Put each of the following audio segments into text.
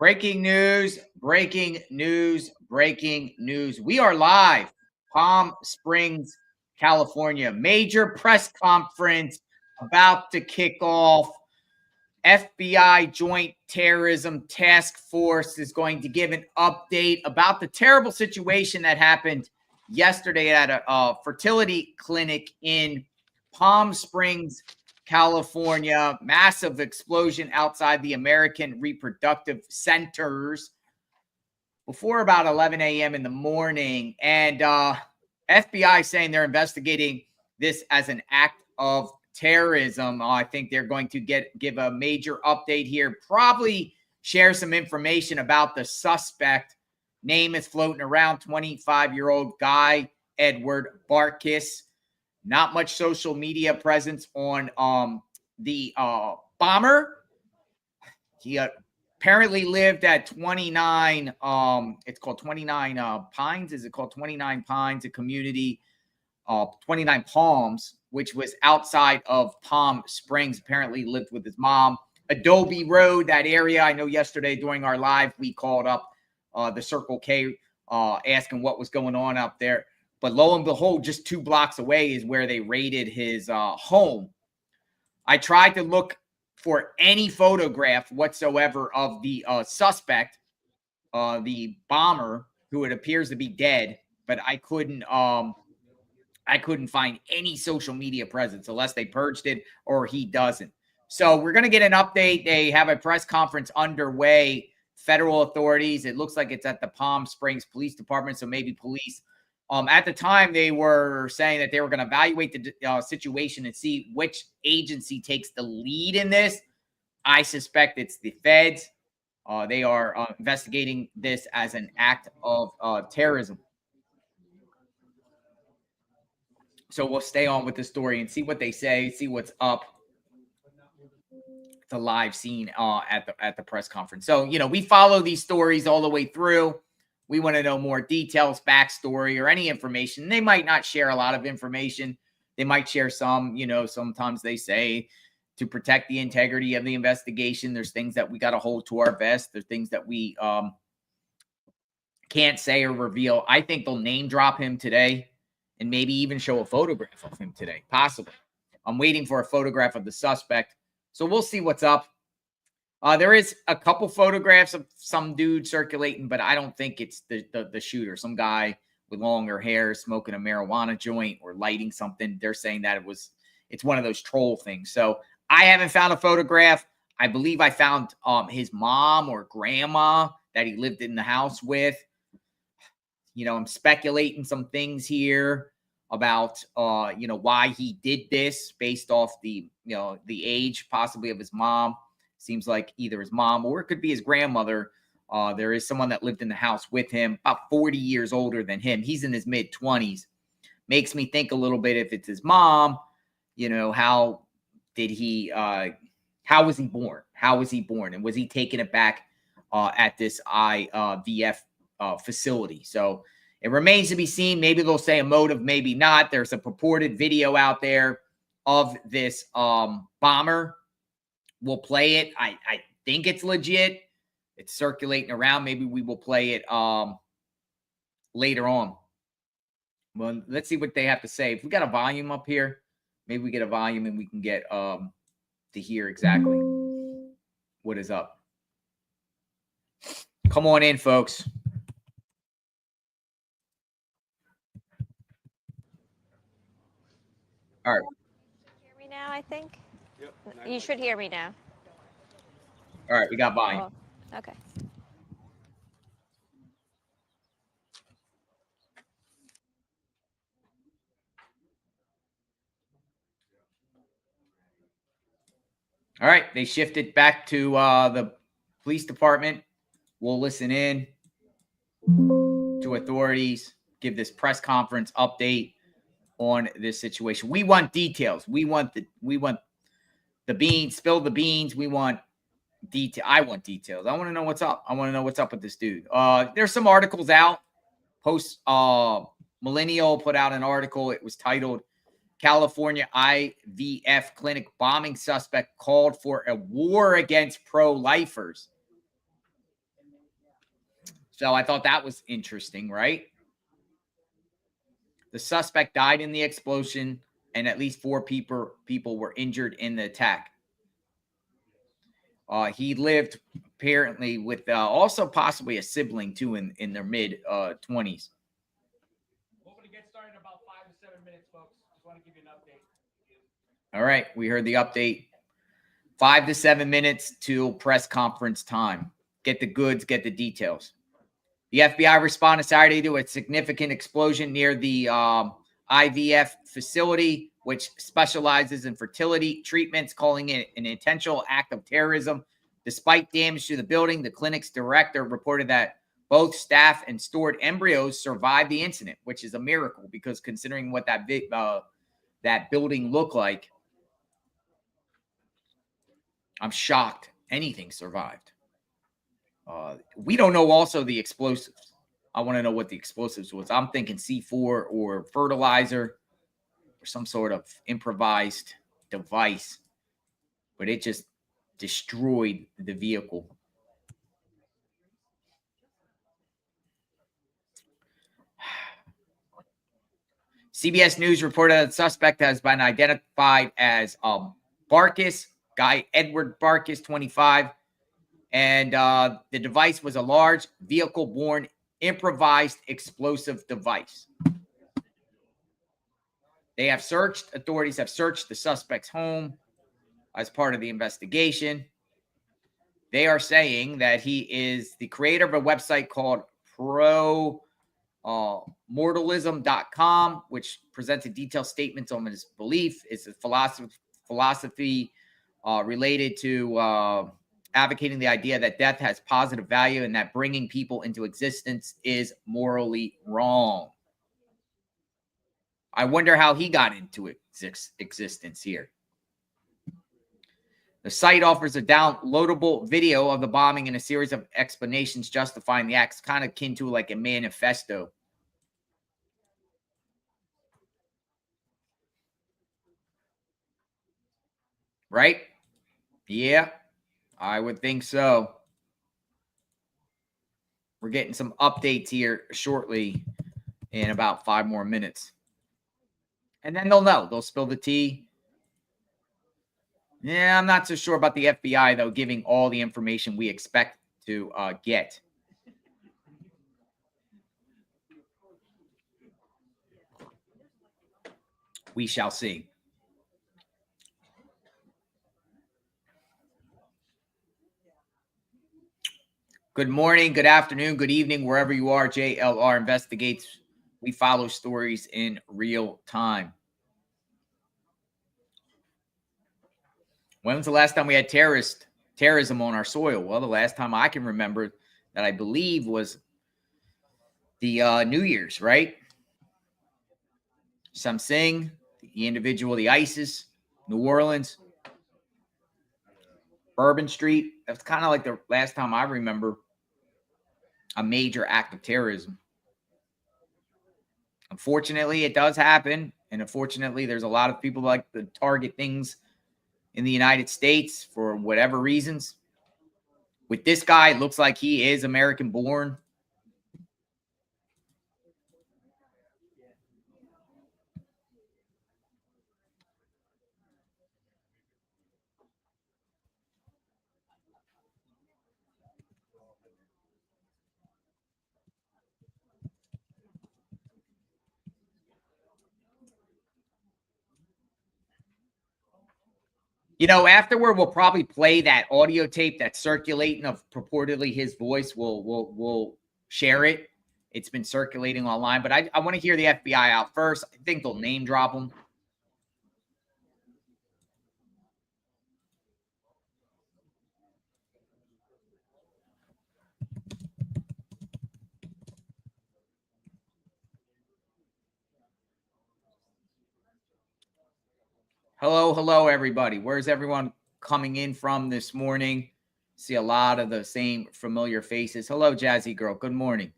Breaking news, breaking news, breaking news. We are live, Palm Springs, California. Major press conference about to kick off. FBI Joint Terrorism Task Force is going to give an update about the terrible situation that happened yesterday at a fertility clinic in Palm Springs, California. Massive explosion outside the American Reproductive Centers before about 11 a.m. in the morning. And FBI saying they're investigating this as an act of terrorism. I think they're going to give a major update here, probably share some information about the suspect. Name is floating around, 25-year-old guy, Edward Bartkus. Not much social media presence on the bomber. He apparently lived at 29, it's called 29 Pines. Is it called 29 Pines, a community, 29 Palms, which was outside of Palm Springs. Apparently lived with his mom. Adobe Road, that area. I know yesterday during our live, we called up the Circle K asking what was going on out there. But lo and behold, just 2 blocks away is where they raided his home. I tried to look for any photograph whatsoever of the suspect, the bomber, who it appears to be dead, but I couldn't find any social media presence unless they purged it or he doesn't. So we're going to get an update. They have a press conference underway. Federal authorities, it looks like it's at the Palm Springs Police Department, so maybe police. At the time, they were saying that they were going to evaluate the situation and see which agency takes the lead in this. I suspect it's the feds. They are investigating this as an act of terrorism. So we'll stay on with the story and see what they say, see what's up. The live scene at the press conference. So, we follow these stories all the way through. We want to know more details, backstory, or any information. They might not share a lot of information. They might share some, sometimes they say to protect the integrity of the investigation. There's things that we got to hold to our vest. There's things that we can't say or reveal. I think they'll name drop him today and maybe even show a photograph of him today, possibly. I'm waiting for a photograph of the suspect. So we'll see what's up. There is a couple photographs of some dude circulating, but I don't think it's the shooter. Some guy with longer hair smoking a marijuana joint or lighting something. They're saying that it's one of those troll things. So I haven't found a photograph. I believe I found his mom or grandma that he lived in the house with. I'm speculating some things here about why he did this based off the age possibly of his mom. Seems like either his mom or it could be his grandmother. There is someone that lived in the house with him, about 40 years older than him. He's in his mid-20s. Makes me think a little bit if it's his mom, how did he how was he born? How was he born? And was he taking it back at this IVF facility? So it remains to be seen. Maybe they'll say a motive, maybe not. There's a purported video out there of this bomber. We'll play it. I think it's legit. It's circulating around. Maybe we will play it later on. Well, let's see what they have to say. If we got a volume up here, maybe we get a volume and we can get to hear exactly what is up. Come on in, folks. All right. Hear me now, I think. Yep. You should hear me now. All right, we got volume. Oh, okay. All right, they shifted back to the police department. We'll listen in to authorities, give this press conference update on this situation. We want details. We want the beans, spill the beans. We want detail. I want details. I want to know what's up. I want to know what's up with this dude. There's some articles out. Millennial put out an article. It was titled California IVF clinic bombing suspect called for a war against pro-lifers. So I thought that was interesting, right? The suspect died in the explosion, and at least 4 people were injured in the attack. He lived apparently with also possibly a sibling too in their mid 20s. Hoping to get started in about 5 to 7 minutes, folks. Just want to give you an update. All right, we heard the update. 5 to 7 minutes till press conference time. Get the goods, get the details. The FBI responded Saturday to a significant explosion near the IVF facility, which specializes in fertility treatments, calling it an intentional act of terrorism. Despite damage to the building, the clinic's director reported that both staff and stored embryos survived the incident, which is a miracle because considering what that building looked like, I'm shocked anything survived. We don't know also the explosives. I want to know what the explosives was. I'm thinking C4 or fertilizer or some sort of improvised device, but it just destroyed the vehicle. CBS News reported that the suspect has been identified as Bartkus, guy Edward Bartkus, 25. And the device was a large vehicle-borne improvised explosive device. Authorities have searched the suspect's home as part of the investigation. They are saying that he is the creator of a website called mortalism.com, which presents a detailed statement on his belief. It's a philosophy related to advocating the idea that death has positive value and that bringing people into existence is morally wrong. I wonder how he got into existence here. The site offers a downloadable video of the bombing and a series of explanations justifying the acts, kind of akin to like a manifesto. Right? Yeah, I would think so. We're getting some updates here shortly in about 5 more minutes. And then they'll know. They'll spill the tea. Yeah, I'm not so sure about the FBI, though, giving all the information we expect to get. We shall see. Good morning, good afternoon, good evening, wherever you are. JLR Investigates. We follow stories in real time. When was the last time we had terrorism on our soil? Well, the last time I can remember that I believe was the New Year's, right? Something, the individual, the ISIS, New Orleans, Bourbon Street. That's kind of like the last time I remember a major act of terrorism. Unfortunately, it does happen. And unfortunately, there's a lot of people like to target things in the United States for whatever reasons. With this guy, it looks like he is American born. You know, afterward, we'll probably play that audio tape that's circulating of purportedly his voice. We'll share it. It's been circulating online, but I want to hear the FBI out first. I think they'll name drop him. Hello, everybody. Where's everyone coming in from this morning? See a lot of the same familiar faces. Hello, Jazzy Girl. Good morning.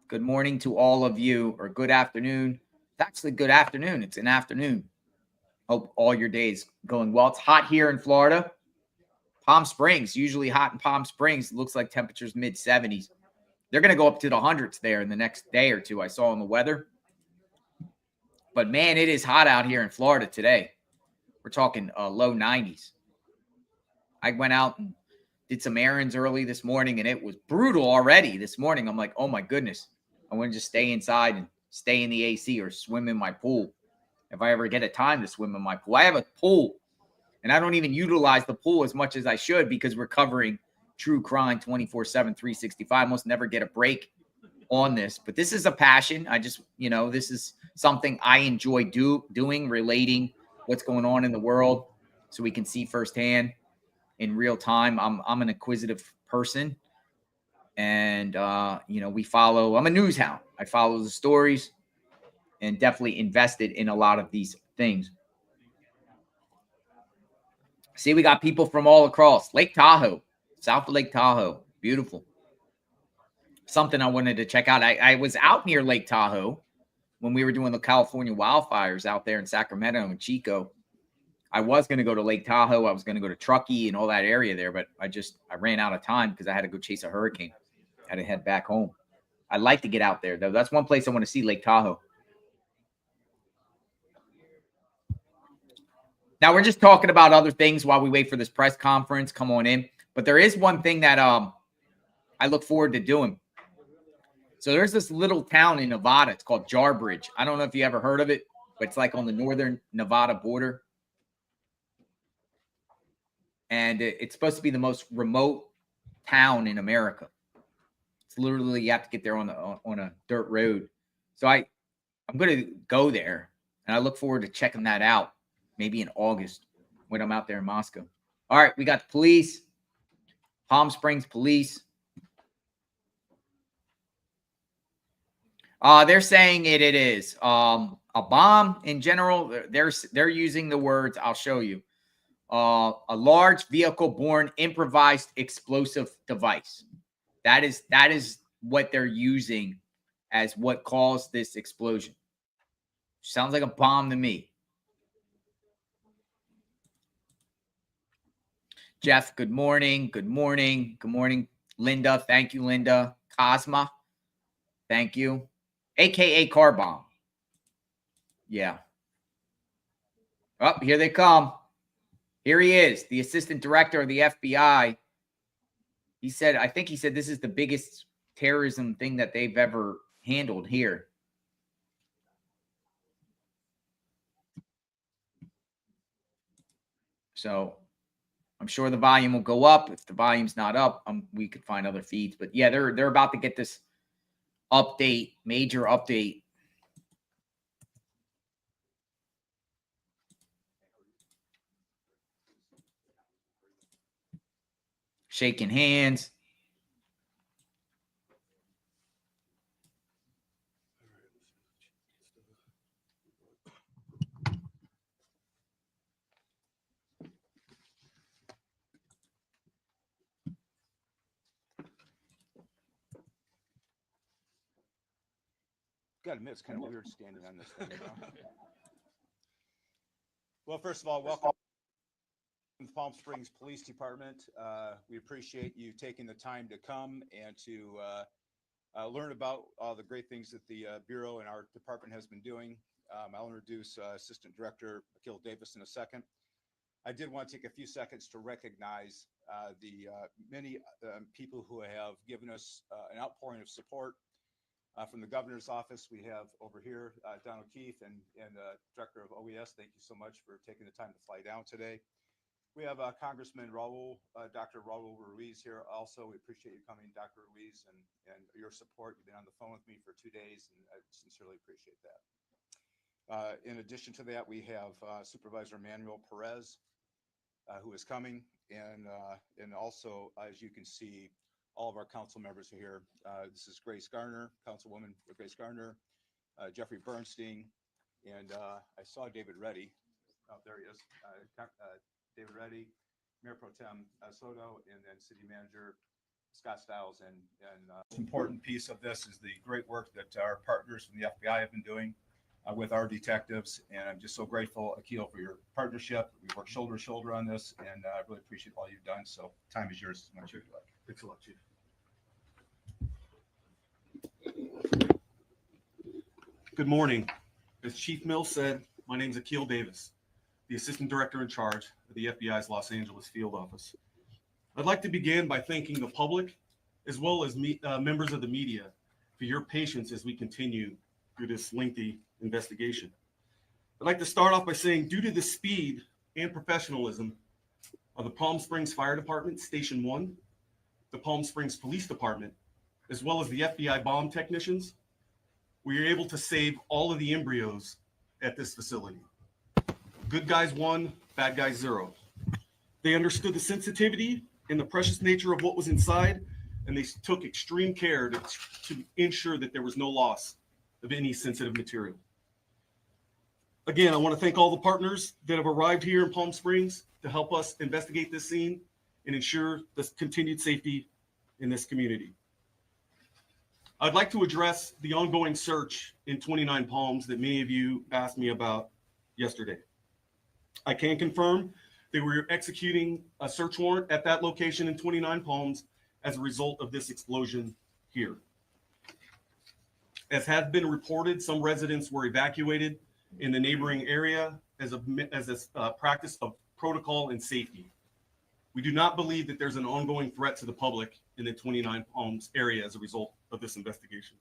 Good morning to all of you, or good afternoon. It's actually good afternoon. It's an afternoon. Hope all your days going well. It's hot here in Florida. Palm Springs, usually hot in Palm Springs. It looks like temperatures mid-70s. They're going to go up to the hundreds there in the next day or two. I saw in the weather. But, man, it is hot out here in Florida today. We're talking low 90s. I went out and did some errands early this morning, and it was brutal already this morning. I'm like, oh, my goodness. I want to just stay inside and stay in the AC or swim in my pool if I ever get a time to swim in my pool. I have a pool, and I don't even utilize the pool as much as I should because we're covering true crime 24/7, 365. I almost never get a break on this. But this is a passion. I just, this is something I enjoy doing, relating what's going on in the world so we can see firsthand in real time. I'm an inquisitive person. And, we follow, I'm a news hound. I follow the stories and definitely invested in a lot of these things. See, we got people from all across Lake Tahoe, south of Lake Tahoe. Beautiful. Something I wanted to check out. I was out near Lake Tahoe when we were doing the California wildfires out there in Sacramento and Chico. I was going to go to Lake Tahoe. I was going to go to Truckee and all that area there, but I ran out of time because I had to go chase a hurricane. I had to head back home. I'd like to get out there, though. That's one place I want to see, Lake Tahoe. Now, we're just talking about other things while we wait for this press conference. Come on in. But there is one thing that I look forward to doing. So there's this little town in Nevada. It's called Jarbidge. I don't know if you ever heard of it, but it's like on the northern Nevada border. And it's supposed to be the most remote town in America. It's literally, you have to get there on a dirt road. So I'm going to go there, and I look forward to checking that out maybe in August when I'm out there in Moscow. All right, we got the police, Palm Springs police. They're saying it is a bomb in general. They're using the words, I'll show you. A large vehicle-borne improvised explosive device. That is what they're using as what caused this explosion. Sounds like a bomb to me. Jeff, good morning. Good morning. Good morning. Linda, thank you, Linda. Cosma, thank you. AKA car bomb. Yeah. Oh, here they come. Here he is, the assistant director of the FBI. I think he said this is the biggest terrorism thing that they've ever handled here. So I'm sure the volume will go up. If the volume's not up, we could find other feeds. But yeah, they're about to get this update, major update. Shaking hands. Gotta admit, it's kind of weird standing on this thing. Well, first of all, welcome to the Palm Springs Police Department. We appreciate you taking the time to come and to learn about all the great things that the Bureau and our department has been doing. I'll introduce Assistant Director Akil Davis in a second. I did want to take a few seconds to recognize the many people who have given us an outpouring of support. From the governor's office, we have over here Don O'Keefe and Director of OES. Thank you so much for taking the time to fly down today. We have Congressman Dr. Raul Ruiz here also. We appreciate you coming, Dr. Ruiz, and your support. You've been on the phone with me for 2 days, and I sincerely appreciate that. In addition to that, we have Supervisor Manuel Perez, who is coming, and also, as you can see, all of our council members are here. This is Grace Garner, Councilwoman Grace Garner, Jeffrey Bernstein, and I saw David Reddy. Oh, there he is. David Reddy, Mayor Pro Tem Soto, and then City Manager Scott Stiles. And the most important piece of this is the great work that our partners from the FBI have been doing. with our detectives. And I'm just so grateful, Akil, for your partnership. We work shoulder to shoulder on this, and I really appreciate all you've done. So time is yours. Much you like. Thanks a lot, Chief. Good morning. As Chief Mills said, my name is Akil Davis, the Assistant Director in charge of the FBI's Los Angeles Field Office. I'd like to begin by thanking the public, as well as members of the media, for your patience as we continue through this lengthy investigation. I'd like to start off by saying, due to the speed and professionalism of the Palm Springs Fire Department, Station 1, the Palm Springs Police Department, as well as the FBI bomb technicians, we were able to save all of the embryos at this facility. Good guys won, bad guys zero. They understood the sensitivity and the precious nature of what was inside, and they took extreme care to ensure that there was no loss of any sensitive material. Again, I want to thank all the partners that have arrived here in Palm Springs to help us investigate this scene and ensure the continued safety in this community. I'd like to address the ongoing search in 29 Palms that many of you asked me about yesterday. I can confirm that we're executing a search warrant at that location in 29 Palms as a result of this explosion here. As has been reported, some residents were evacuated in the neighboring area as a practice of protocol and safety. We do not believe that there's an ongoing threat to the public in the 29 Palms area as a result of this investigation.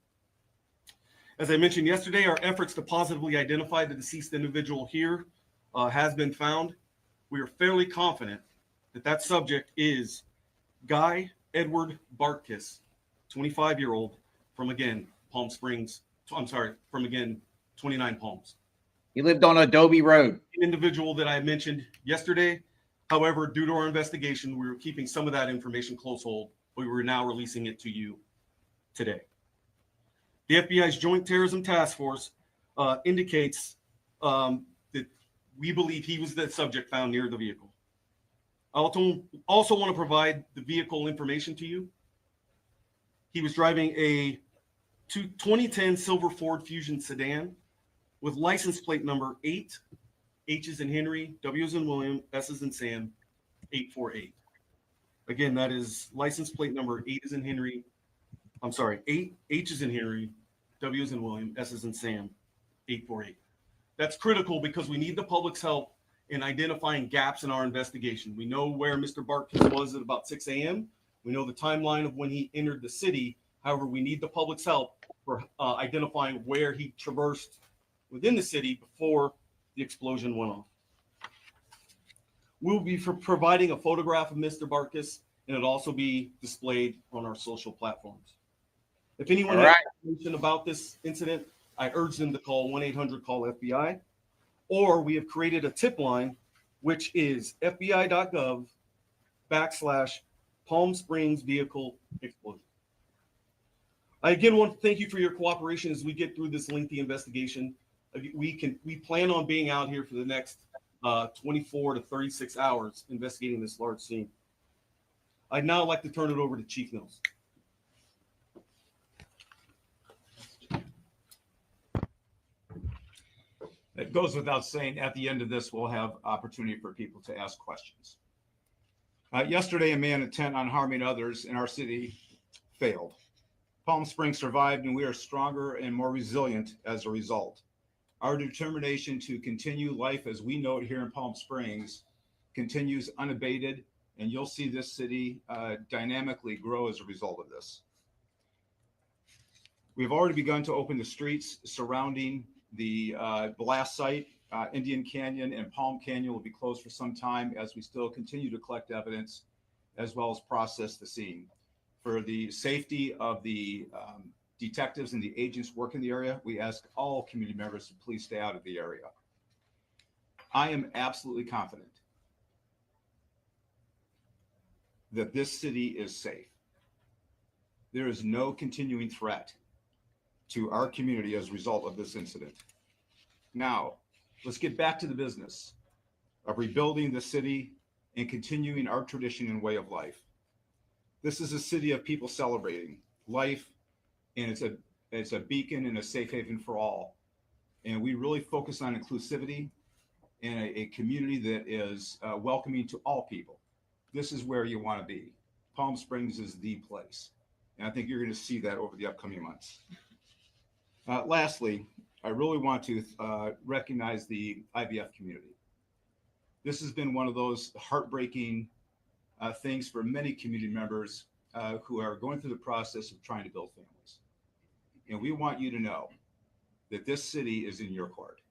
As I mentioned yesterday, our efforts to positively identify the deceased individual here has been found. We are fairly confident that that subject is Guy Edward Bartkus, 25-year-old from, again, Palm Springs, from, again, 29 Palms. He lived on Adobe Road. An individual that I mentioned yesterday. However, due to our investigation, we were keeping some of that information close hold, but we were now releasing it to you today. The FBI's Joint Terrorism Task Force indicates that we believe he was the subject found near the vehicle. I also want to provide the vehicle information to you. He was driving a 2010 silver Ford Fusion sedan with license plate number 8, H is in Henry, W is in William, S is in Sam, 848. Again, that is license plate number 8 is in Henry. 8, H is in Henry, W is in William, S is in Sam, 848. That's critical because we need the public's help in identifying gaps in our investigation. We know where Mr. Bartkus was at about 6 a.m. We know the timeline of when he entered the city. However, we need the public's help for identifying where he traversed within the city before the explosion went off. We'll be providing a photograph of Mr. Bartkus, and it'll also be displayed on our social platforms. If anyone has information about this incident, I urge them to call 1-800-CALL-FBI, or we have created a tip line, which is fbi.gov/Palm Springs vehicle explosion. I again want to thank you for your cooperation as we get through this lengthy investigation. We plan on being out here for the next 24 to 36 hours investigating this large scene. I'd now like to turn it over to Chief Mills. It goes without saying, at the end of this, we'll have opportunity for people to ask questions. Yesterday, a man intent on harming others in our city failed. Palm Springs survived, and we are stronger and more resilient as a result. Our determination to continue life as we know it here in Palm Springs continues unabated, and you'll see this city dynamically grow as a result of this. We've already begun to open the streets surrounding the blast site. Indian Canyon and Palm Canyon will be closed for some time as we still continue to collect evidence as well as process the scene. For the safety of the detectives and the agents working the area, we ask all community members to please stay out of the area. I am absolutely confident that this city is safe. There is no continuing threat to our community as a result of this incident. Now, let's get back to the business of rebuilding the city and continuing our tradition and way of life. This is a city of people celebrating life, and it's a beacon and a safe haven for all. And we really focus on inclusivity and a community that is welcoming to all people. This is where you want to be. Palm Springs is the place. And I think you're going to see that over the upcoming months. Lastly, I really want to recognize the IVF community. This has been one of those heartbreaking things for many community members who are going through the process of trying to build families. And we want you to know that this city is in your court,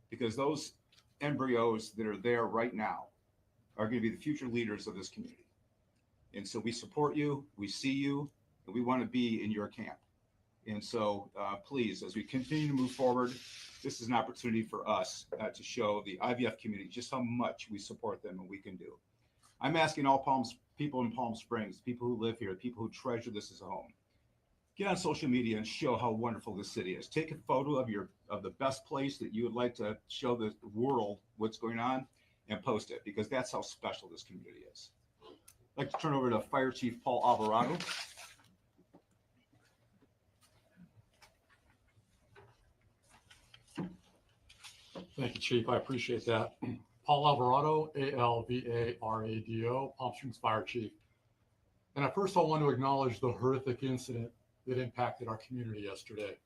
because those embryos that are there right now are going to be the future leaders of this community. And so we support you, we see you, and we want to be in your camp. And so please, as we continue to move forward, this is an opportunity for us to show the IVF community just how much we support them and we can do. I'm asking all people in Palm Springs, people who live here, people who treasure this as a home, get on social media and show how wonderful this city is. Take a photo of the best place that you would like to show the world what's going on and post it, because that's how special this community is. I'd like to turn over to Fire Chief Paul Alvarado. Thank you, Chief. I appreciate that. Paul Alvarado, A-L-V-A-R-A-D-O, Palm Springs Fire Chief. And at first, I want to acknowledge the horrific incident that impacted our community yesterday.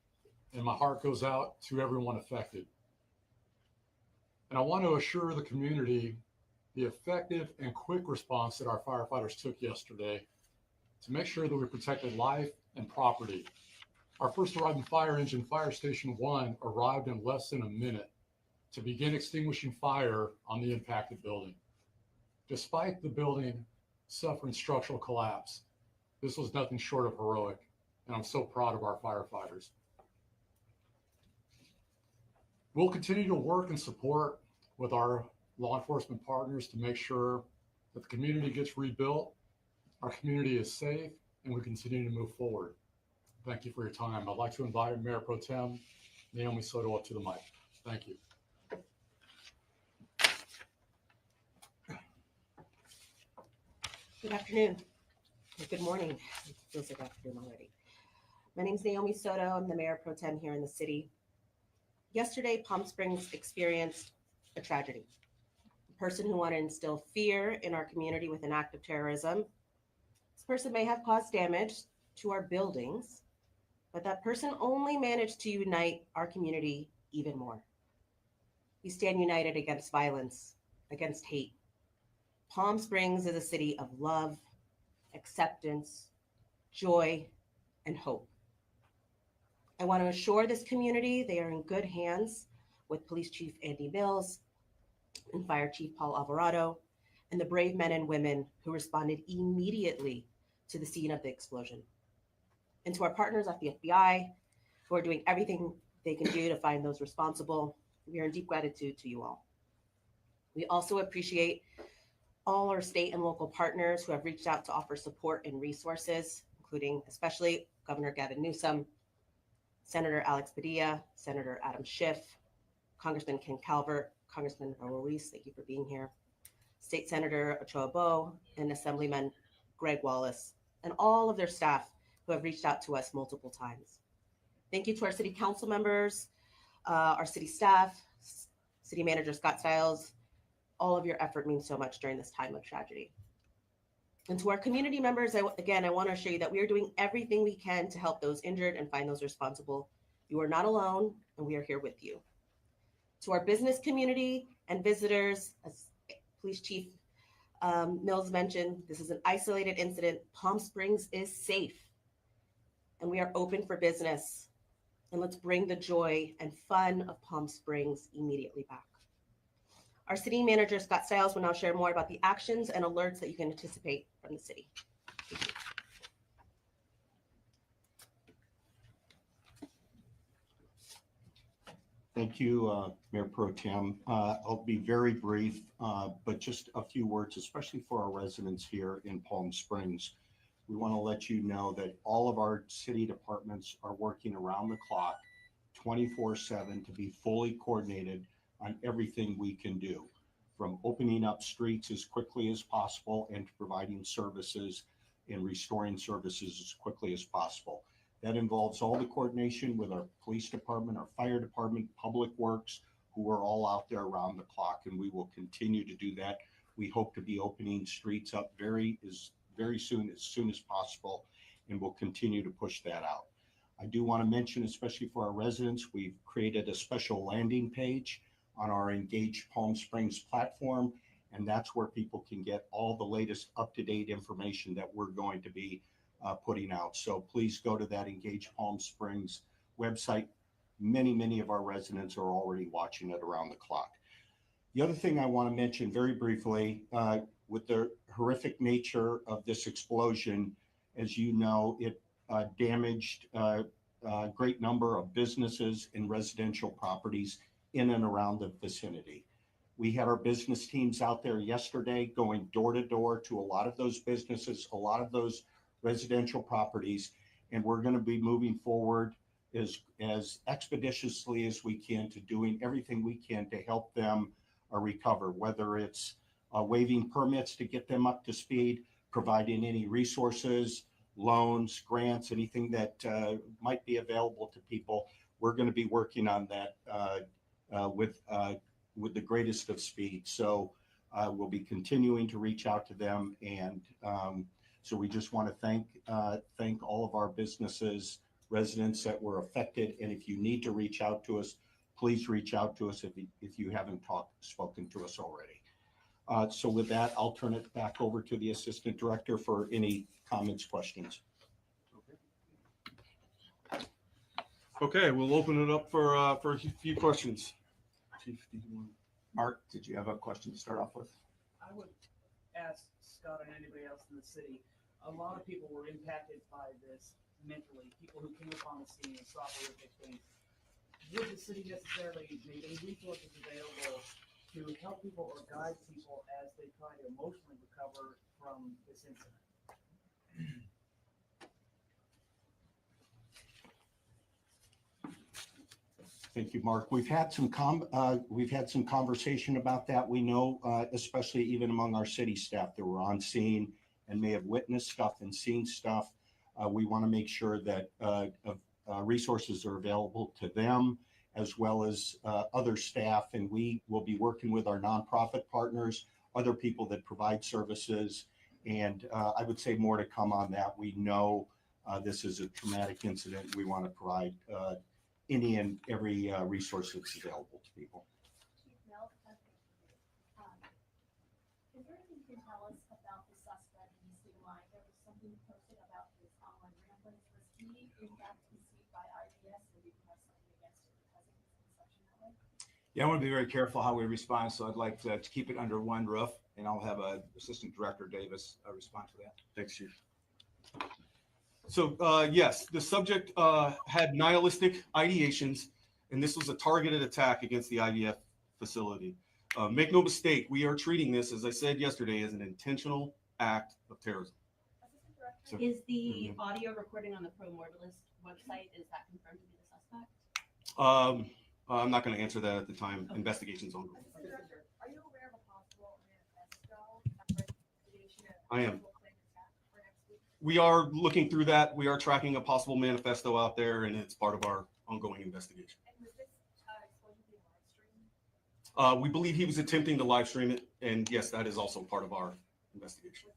And my heart goes out to everyone affected. And I want to assure the community the effective and quick response that our firefighters took yesterday to make sure that we protected life and property. Our first arriving fire engine, Fire Station 1, arrived in less than a minute to begin extinguishing fire on the impacted building. Despite the building suffering structural collapse, this was nothing short of heroic, and I'm so proud of our firefighters. We'll continue to work and support with our law enforcement partners to make sure that the community gets rebuilt, our community is safe, and we continue to move forward. Thank you for your time. I'd like to invite Mayor Pro Tem Naomi Soto up to the mic. Thank you. Good afternoon. Good morning. It feels like afternoon already. My name is Naomi Soto. I'm the Mayor Pro Tem here in the city. Yesterday, Palm Springs experienced a tragedy. A person who wanted to instill fear in our community with an act of terrorism. This person may have caused damage to our buildings, but that person only managed to unite our community even more. We stand united against violence, against hate. Palm Springs is a city of love, acceptance, joy, and hope. I want to assure this community they are in good hands with Police Chief Andy Mills and Fire Chief Paul Alvarado and the brave men and women who responded immediately to the scene of the explosion. And to our partners at the FBI, who are doing everything they can do to find those responsible, we are in deep gratitude to you all. We also appreciate all our state and local partners who have reached out to offer support and resources, including especially Governor Gavin Newsom, Senator Alex Padilla, Senator Adam Schiff, Congressman Ken Calvert, Congressman Raul Ruiz, thank you for being here, State Senator Ochoa Bo, and Assemblyman Greg Wallace, and all of their staff who have reached out to us multiple times. Thank you to our city council members, our city staff, City Manager Scott Stiles. All of your effort means so much during this time of tragedy. And to our community members, I want to assure you that we are doing everything we can to help those injured and find those responsible. You are not alone, and we are here with you. To our business community and visitors, as Police Chief Mills mentioned, this is an isolated incident. Palm Springs is safe, and we are open for business. And let's bring the joy and fun of Palm Springs immediately back. Our city manager, Scott Stiles, will now share more about the actions and alerts that you can anticipate from the city. Thank you, Mayor Pro Tem. I'll be very brief, but just a few words, especially for our residents here in Palm Springs. We want to let you know that all of our city departments are working around the clock, 24/7, to be fully coordinated on everything we can do, from opening up streets as quickly as possible and to providing services and restoring services as quickly as possible. That involves all the coordination with our police department, our fire department, public works, who are all out there around the clock, and we will continue to do that. We hope to be opening streets up very soon as possible, and we'll continue to push that out. I do want to mention, especially for our residents, we've created a special landing page on our Engage Palm Springs platform, and that's where people can get all the latest up-to-date information that we're going to be putting out. So please go to that Engage Palm Springs website. Many of our residents are already watching it around the clock. The other thing I want to mention very briefly, with the horrific nature of this explosion, as you know, it damaged a great number of businesses and residential properties in and around the vicinity. We had our business teams out there yesterday going door to door to a lot of those businesses, a lot of those residential properties, and we're going to be moving forward as expeditiously as we can to doing everything we can to help them recover, whether it's waiving permits to get them up to speed, providing any resources, loans, grants, anything that might be available to people. We're going to be working on that with the greatest of speed. So we'll be continuing to reach out to them, and so we just want to thank all of our businesses, residents that were affected. And if you need to reach out to us, please reach out to us if you haven't spoken to us already. So with that, I'll turn it back over to the Assistant Director for any comments, questions. Okay, we'll open it up for a few questions. Chief, Art, did you have a question to start off with? I would ask Scott and anybody else in the city, a lot of people were impacted by this mentally, people who came upon the scene and saw horrific things. Would the city necessarily make any resources available to help people or guide people as they try to emotionally recover from this incident? Thank you, Mark. We've had some conversation about that. We know, especially even among our city staff that were on scene and may have witnessed stuff and seen stuff. We want to make sure that resources are available to them as well as other staff, and we will be working with our nonprofit partners, other people that provide services, and I would say more to come on that. We know this is a traumatic incident. We want to provide any and every resource that's available to people. Chief Mel, is there anything you can tell us about the suspect in the state line? There was something posted about his online ramblings. Was he in fact received by IDS, or did you have something against it because of his conception that way? Yeah, I want to be very careful how we respond, so I'd like to keep it under one roof, and I'll have Assistant Director Davis respond to that. thanks, Chief. So yes, the subject had nihilistic ideations, and this was a targeted attack against the IVF facility. Make no mistake, we are treating this, as I said yesterday, as an intentional act of terrorism. So, Is the audio recording on the Pro Mortalist website, is that confirmed to be the suspect? I'm not going to answer that at the time. Investigation's ongoing. Are you aware of a possible manifesto investigation? I am. We are looking through that. We are tracking a possible manifesto out there, and it's part of our ongoing investigation. And was this explosion being live streamed? We believe he was attempting to live stream it, and yes, that is also part of our investigation.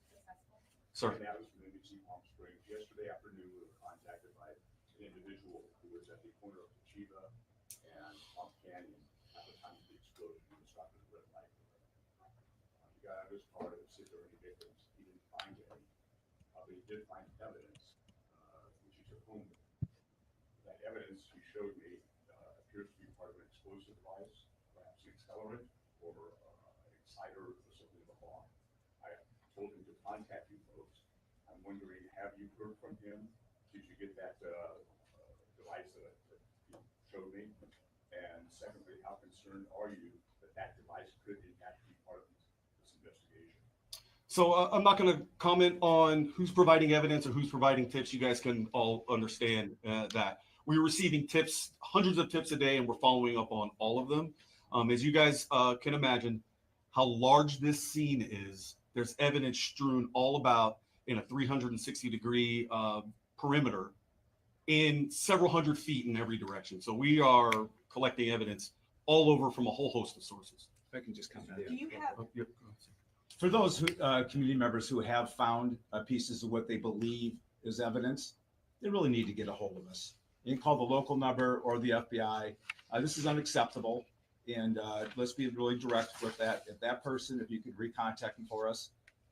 Sir. That was from NBC Palm Springs. Yesterday afternoon, we were contacted by an individual who was at the corner of Chiva and Palm Canyon at the time of the explosion. He was stopped at a red light. He got out of his car to see if there were any victims. He didn't find any. But he did find evidence, which he took home with him. That evidence he showed me appears to be part of an explosive device, perhaps an accelerant or an exciter or something of a bomb. I told him to contact you folks. I'm wondering, have you heard from him? Did you get that device that you showed me? And secondly, how concerned are you that that device could in fact be part of this investigation? So I'm not going to comment on who's providing evidence or who's providing tips. You guys can all understand that. We're receiving tips, hundreds of tips a day, and we're following up on all of them. As you guys can imagine, how large this scene is, there's evidence strewn all about in a 360-degree perimeter in several hundred feet in every direction. So we are collecting evidence all over from a whole host of sources. If I can just comment. Do you have, Yep. For those who, community members who have found pieces of what they believe is evidence, they really need to get a hold of us. You can call the local number or the FBI. This is unacceptable. And let's be really direct with that. If that person, if you could recontact them for us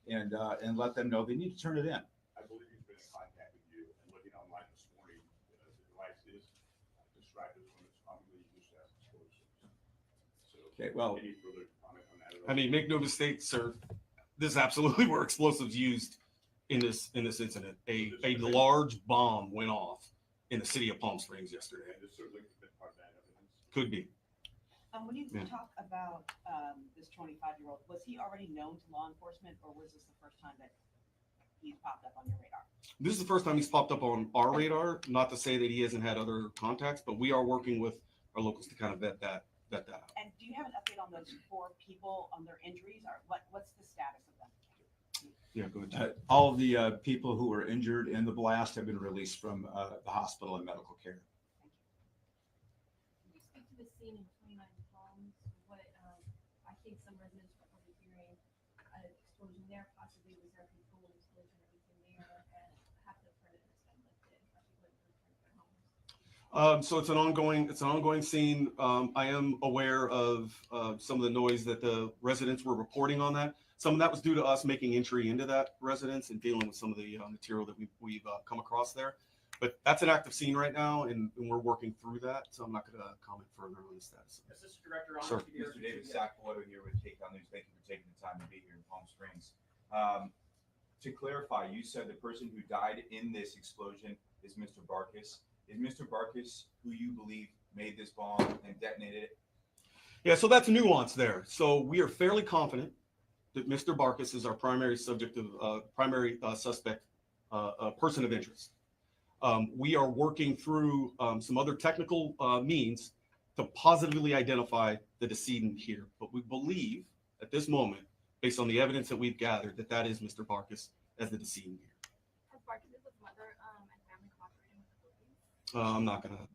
and let them know they need to turn it in. I believe he's been in contact with you and looking online this morning, the device is described as one that's commonly used as explosives. So, Okay, well, any further comment on that? I mean, make no mistake, sir. This absolutely were explosives used in this incident. A large bomb went off in the city of Palm Springs yesterday. And this certainly could have been part of that evidence. Could be. when you Yeah. talk about this 25-year-old, was he already known to law enforcement, or was this the first time that he's popped up on your radar? This is the first time he's popped up on our radar. Not to say that he hasn't had other contacts, but we are working with our locals to kind of vet that out. And do you have an update on those 4 people on their injuries, or what's the status of them? Yeah, go ahead. all of the people who were injured in the blast have been released from the hospital and medical care. Can you speak to the scene in 29 Palms? What, I think some residents reported hearing an explosion there, possibly was there controlled explosion, everything there, and half the perimeter has been lifted, are people able to return to their homes? So it's an ongoing scene. I am aware of some of the noise that the residents were reporting on that. Some of that was due to us making entry into that residence and dealing with some of the material that we've come across there. But that's an active scene right now, and we're working through that. So I'm not going to comment further on the status. Assistant Director, Sir. Mr. David Sackwater here with Take On News. Thank you for taking the time to be here in Palm Springs. To clarify, you said the person who died in this explosion is Mr. Bartkus. Is Mr. Bartkus who you believe made this bomb and detonated it? Yeah, so that's nuance there. So we are fairly confident that Mr. Bartkus is our primary subject of suspect, person of interest. We are working through some other technical means to positively identify the decedent here, but we believe at this moment, based on the evidence that we've gathered, that is Mr. Bartkus as the decedent here. Has Bartkus' mother and family cooperated with the police? I'm not gonna,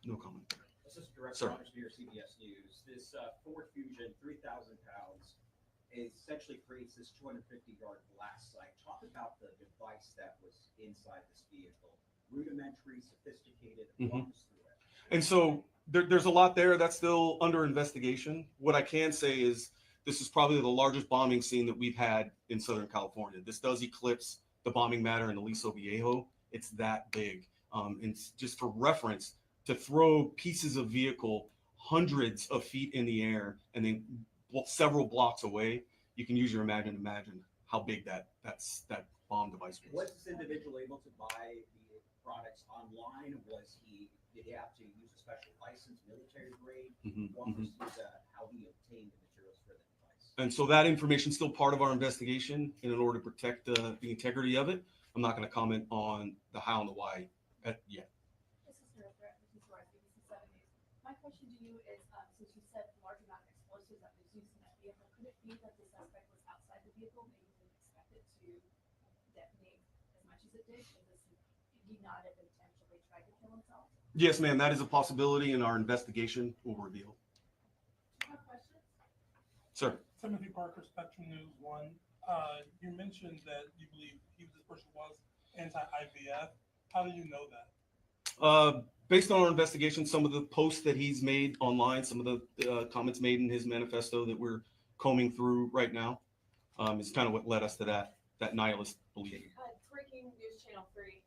no comment there. Assistant Director, Sir. Honors Beer, CBS News. This Ford Fusion, 3,000 pounds, essentially creates this 250-yard blast site. Talk about the device that was inside this vehicle. Rudimentary, sophisticated, walk us through it. And so there's a lot there that's still under investigation. What I can say is this is probably the largest bombing scene that we've had in Southern California. This does eclipse the bombing matter in Aliso Viejo. It's that big. And just for reference, to throw pieces of vehicle hundreds of feet in the air and then several blocks away, you can use your imagine how big that bomb device was. Was this individual able to buy the products online? Did he have to use a special license, military grade? Walk us through how he obtained the materials for the device. And so that information is still part of our investigation. And in order to protect the integrity of it, I'm not going to comment on the how and the why yet. This is Director, this is Laura, BBC 7 News. My question to you is, since you said large amount of explosives that was used in that vehicle, could it be that the suspect was outside the vehicle, maybe didn't expect it to detonate as much as it did? Did he not have intentionally tried to kill himself? Yes, ma'am. That is a possibility, and our investigation will reveal. Do you have questions? Sir. Timothy Parker, Spectrum News 1. You mentioned that you believe this person was anti-IVF. How do you know that? Based on our investigation, some of the posts that he's made online, some of the comments made in his manifesto that we're combing through right now, is kind of what led us to that nihilist belief. Breaking News Channel 3.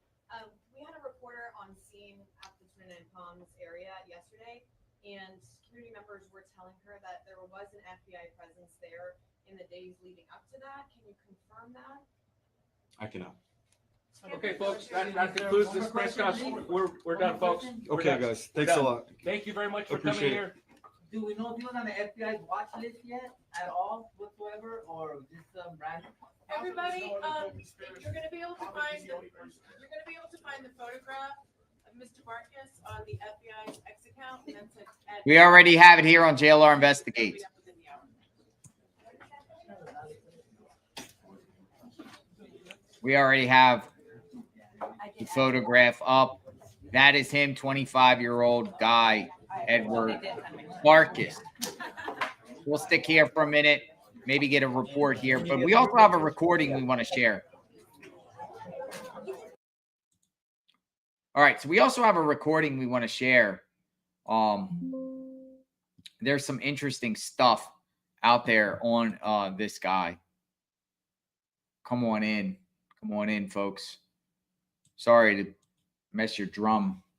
We had a reporter on scene at the Twentynine Palms area yesterday, and community members were telling her that there was an FBI presence there in the days leading up to that. Can you confirm that? I cannot. Okay, folks, that concludes this press conference. We're done, folks. Okay, guys. Thanks a lot. Thank you very much for coming Appreciate it. here. Do we know if he was on the FBI's watch list yet at all whatsoever, or just some random? Everybody, you're gonna be able to find the photograph of Mr. Bartkus on the FBI's X account. And that's at We already have it here on JLR Investigate. We already have the photograph up. That is him, 25-year-old guy, Edward Bartkus. We'll stick here for a minute, maybe get a report here, but we also have a recording we want to share. All right, so we also have a recording we want to share. There's some interesting stuff out there on this guy. Come on in, folks. Sorry to mess your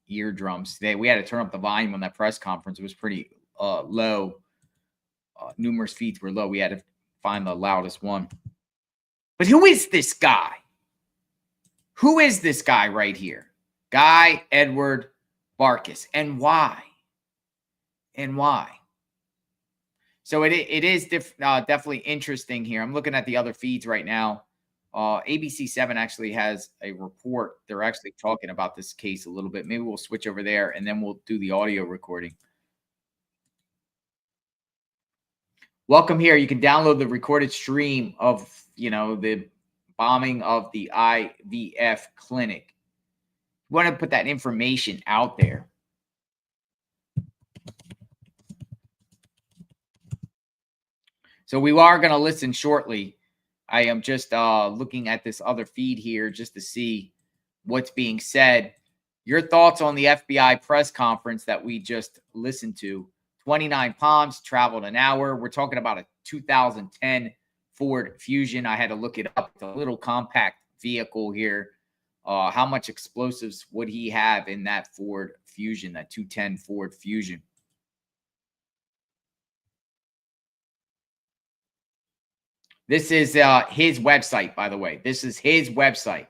eardrums today. We had to turn up the volume on that press conference. It was pretty low. Numerous feeds were low. We had to find the loudest one. But who is this guy? Who is this guy right here? Guy Edward Bartkus. And why? And why? So it is definitely interesting here. I'm looking at the other feeds right now. ABC7 actually has a report. They're actually talking about this case a little bit. Maybe we'll switch over there and then we'll do the audio recording. Welcome here. You can download the recorded stream of, the bombing of the IVF clinic. You want to put that information out there. So we are going to listen shortly. I am just looking at this other feed here just to see what's being said. Your thoughts on the FBI press conference that we just listened to. 29 Palms, traveled an hour. We're talking about a 2010 Ford Fusion. I had to look it up. It's a little compact vehicle here. How much explosives would he have in that Ford Fusion, that 210 Ford Fusion? This is his website, by the way. This is his website.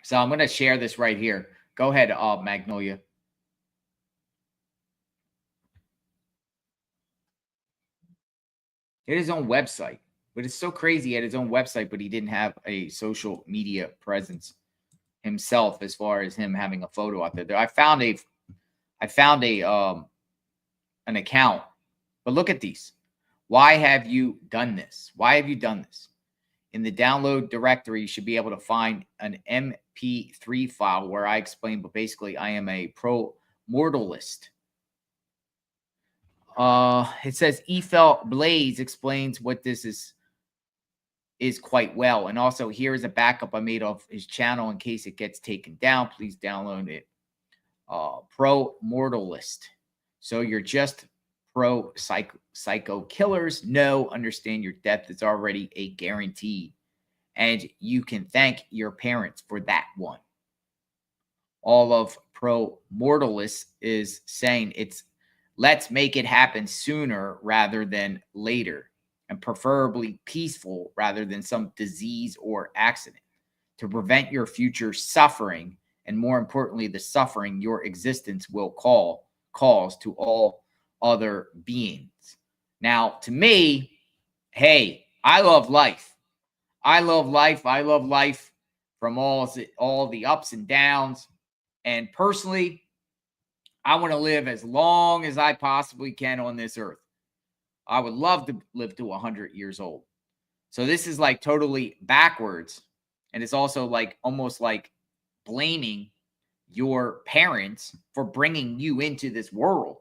So I'm going to share this right here. Go ahead, Magnolia. He had his own website. But it's so crazy. He had his own website, but he didn't have a social media presence himself as far as him having a photo out there. I found an account. But look at these. Why have you done this? Why have you done this? In the download directory, you should be able to find an MP3 file where I explain, but basically I am a pro-mortalist. It says Efel Blaze explains what this is quite well. And also here is a backup I made of his channel in case it gets taken down. Please download it. Pro-mortalist. So you're just pro-psycho killers. No, understand your death is already a guarantee. And you can thank your parents for that one. All of pro-mortalist is saying it's let's make it happen sooner rather than later, and preferably peaceful rather than some disease or accident, to prevent your future suffering, and more importantly, the suffering your existence will cause to all other beings. Now, to me, hey, I love life. I love life. I love life from all the ups and downs. And personally, I want to live as long as I possibly can on this earth. I would love to live to 100 years old. So this is like totally backwards. And it's also like almost like blaming your parents for bringing you into this world.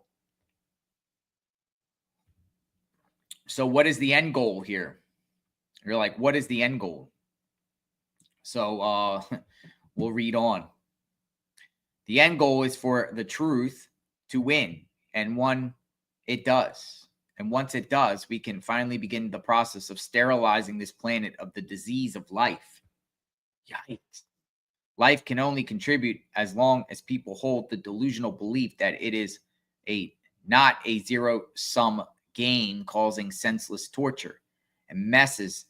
So what is the end goal here? You're like, what is the end goal? So we'll read on. The end goal is for the truth to win. And it does. And once it does, we can finally begin the process of sterilizing this planet of the disease of life. Yikes. Life can only contribute as long as people hold the delusional belief that it is not a zero-sum game causing senseless torture and messes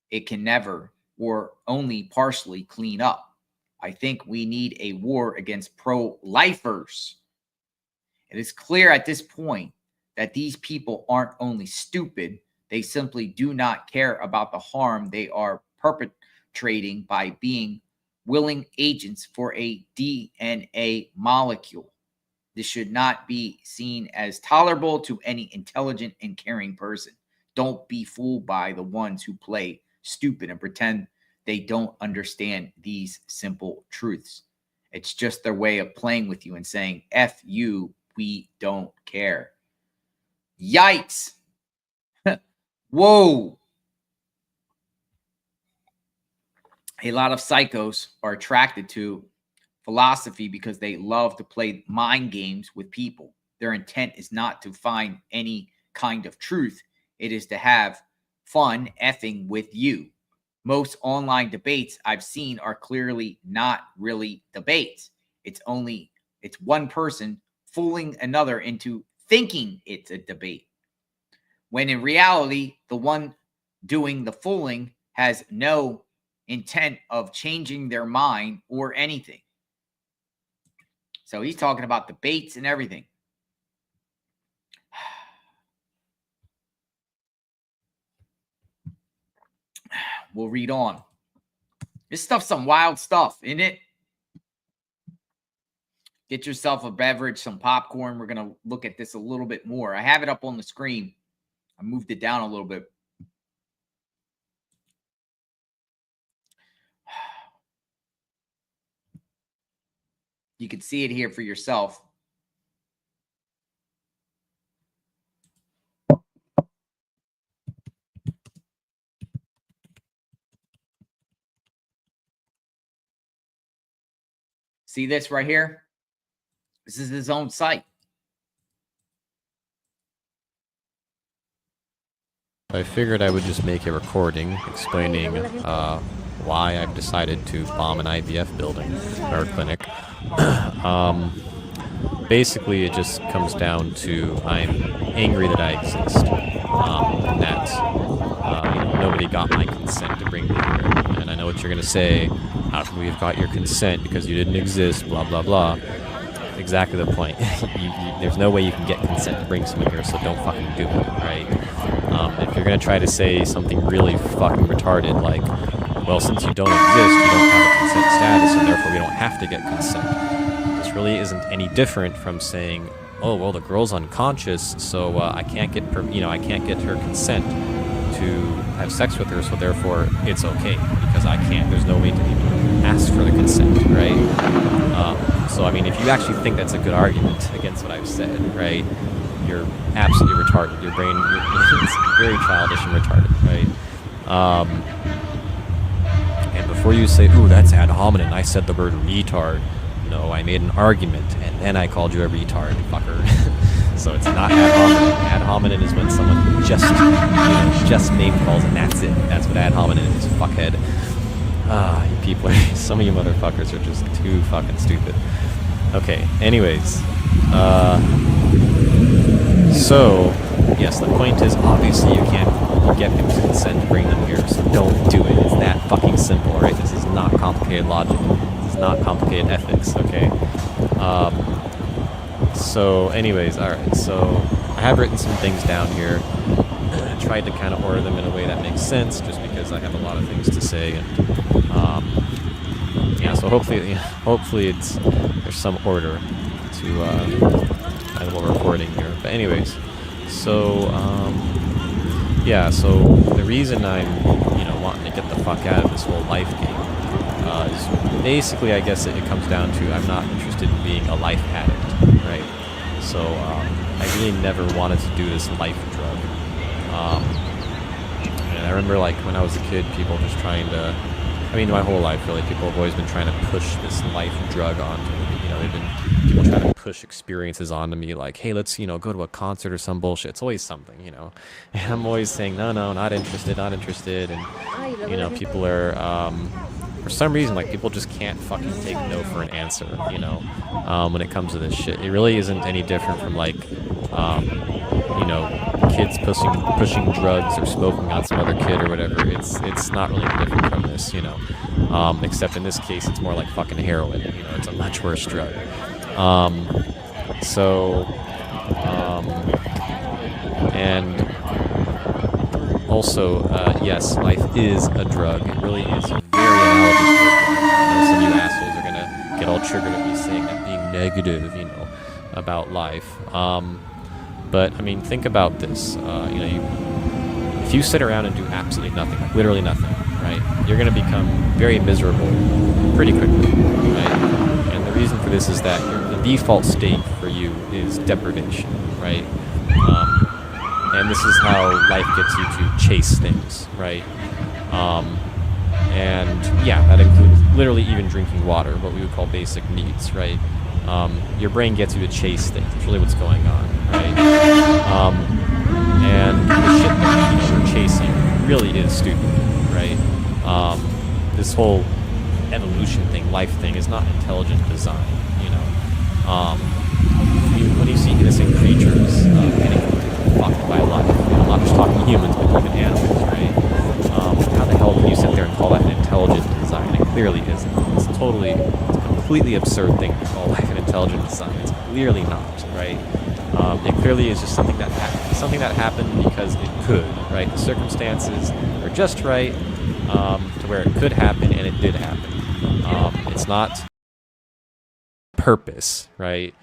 it can never or only partially clean up. I think we need a war against pro-lifers. It is clear at this point that these people aren't only stupid, they simply do not care about the harm they are perpetrating by being willing agents for a DNA molecule. This should not be seen as tolerable to any intelligent and caring person. Don't be fooled by the ones who play stupid and pretend they don't understand these simple truths. It's just their way of playing with you and saying, F you, we don't care. Yikes. Whoa. A lot of psychos are attracted to philosophy because they love to play mind games with people. Their intent is not to find any kind of truth. It is to have fun effing with you. Most online debates I've seen are clearly not really debates. It's one person fooling another into thinking it's a debate, when in reality, the one doing the fooling has no intent of changing their mind or anything. So he's talking about debates and everything. We'll read on. This stuff's some wild stuff, isn't it? Get yourself a beverage, some popcorn. We're going to look at this a little bit more. I have it up on the screen. I moved it down a little bit. You can see it here for yourself. See this right here? This is his own site. I figured I would just make a recording explaining why I've decided to bomb an IVF building or clinic. Basically, it just comes down to I'm angry that I exist, and that nobody got my consent to bring me here. And I know what you're going to say, how come we've got your consent because you didn't exist, blah, blah, blah. Exactly the point. There's no way you can get consent to bring someone here, so don't fucking do it, right? If you're going to try to say something really fucking retarded, like, well, since you don't exist, you don't have a consent status, and therefore we don't have to get consent. This really isn't any different from saying, oh, well, the girl's unconscious, so I can't get I can't get her consent to have sex with her, so therefore it's okay because I can't. There's no way to even ask for the consent, right? So I mean, if you actually think that's a good argument against what I've said, right? You're absolutely retarded. Your brain is very childish and retarded, right? And before you say, ooh, that's ad hominem, I said the word retard. No, I made an argument, and then I called you a retard, fucker. So it's not ad hominem. Ad hominem is when someone just name calls, and that's it. That's what ad hominem is, fuckhead. You people, some of you motherfuckers are just too fucking stupid. Okay, anyways. So, yes, the point is, obviously you can't get consent to bring them here, so don't do it. It's that fucking simple, right? This is not complicated logic. This is not complicated ethics, okay? So, anyways, alright, so I have written some things down here. I tried to kind of order them in a way that makes sense, just because I have a lot of things to say, and, yeah, so hopefully there's some order to, kind of what we're recording here. But anyways, so yeah, so the reason I'm wanting to get the fuck out of this whole life game is basically, I guess it comes down to I'm not interested in being a life addict, right? So I really never wanted to do this life drug. And I remember, like, when I was a kid, people just trying to, I mean, my whole life really, people have always been trying to push this life drug onto me. They've been people trying to push experiences onto me, like, hey, let's, go to a concert or some bullshit. It's always something, And I'm always saying, no, not interested. And, people are, for some reason, like, people just can't fucking take no for an answer, when it comes to this shit. It really isn't any different from, like, kids pushing drugs or smoking on some other kid or whatever. It's not really any different from this, except in this case, it's more like fucking heroin. It's a much worse drug. And also, yes, life is a drug. It really is very analogous to a drug. I know some of you assholes are gonna get all triggered at me saying that being negative, about life. But I mean, think about this. If you sit around and do absolutely nothing, like literally nothing, right? You're going to become very miserable pretty quickly, right? And the reason for this is that the default state for you is deprivation, right? And this is how life gets you to chase things, right? And yeah, that includes literally even drinking water, what we would call basic needs, right? Your brain gets you to chase things. That's really what's going on, right? And the shit that we're chasing really is stupid, right? This whole evolution thing, life thing, is not intelligent design, you know? When you see innocent creatures getting fucked by life, you know, I'm not just talking humans, but even animals, right? How the hell can you sit there and call that an intelligent design? It clearly isn't. It's a completely absurd thing to call life an intelligent design. It's clearly not, right? It clearly is just something that happened because it could, right? The circumstances are just right to where it could happen, and it did happen. It's not purpose, right?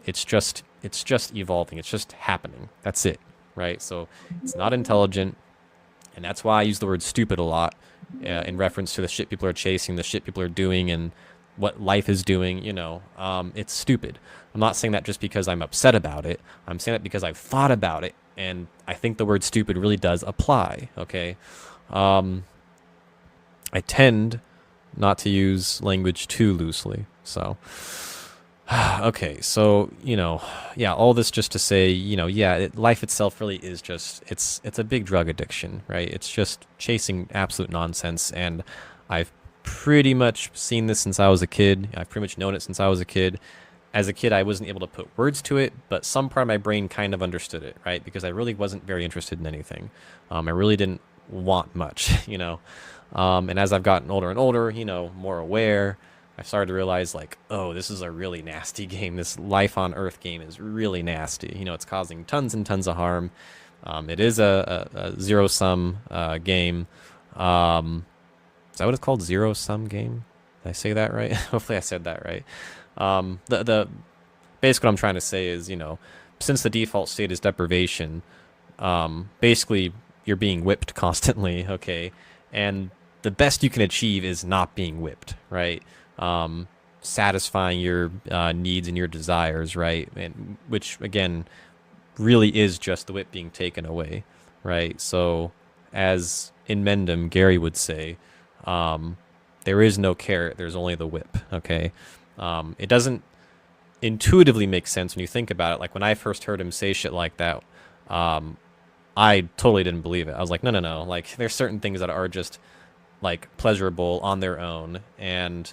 It's just evolving. It's just happening. That's it, right? So it's not intelligent, and that's why I use the word stupid a lot in reference to the shit people are chasing, the shit people are doing, and what life is doing. You know, it's stupid. I'm not saying that just because I'm upset about it. I'm saying that because I've thought about it, and I think the word stupid really does apply. Okay, I tend not to use language too loosely. So, okay, so, you know, yeah, all this just to say, you know, yeah, life itself really is just, it's a big drug addiction, right? It's just chasing absolute nonsense, and I've pretty much seen this since I was a kid. I've pretty much known it since I was a kid. As a kid, I wasn't able to put words to it, but some part of my brain kind of understood it, right? Because I really wasn't very interested in anything. I really didn't want much, you know? And as I've gotten older and older, you know, more aware, I started to realize, like, oh, this is a really nasty game. This life on Earth game is really nasty. You know, it's causing tons and tons of harm. It is a zero-sum game. Is that what it's called? Zero-sum game? Did I say that right? Hopefully I said that right. Basically what I'm trying to say is, you know, since the default state is deprivation, basically you're being whipped constantly, okay? And the best you can achieve is not being whipped, right? Satisfying your needs and your desires, right? And which, again, really is just the whip being taken away, right? So, as in Mendham, Gary would say, there is no carrot, there's only the whip, okay? It doesn't intuitively make sense when you think about it. Like, when I first heard him say shit like that, I totally didn't believe it. I was like, no. Like, there's certain things that are just, like, pleasurable on their own, and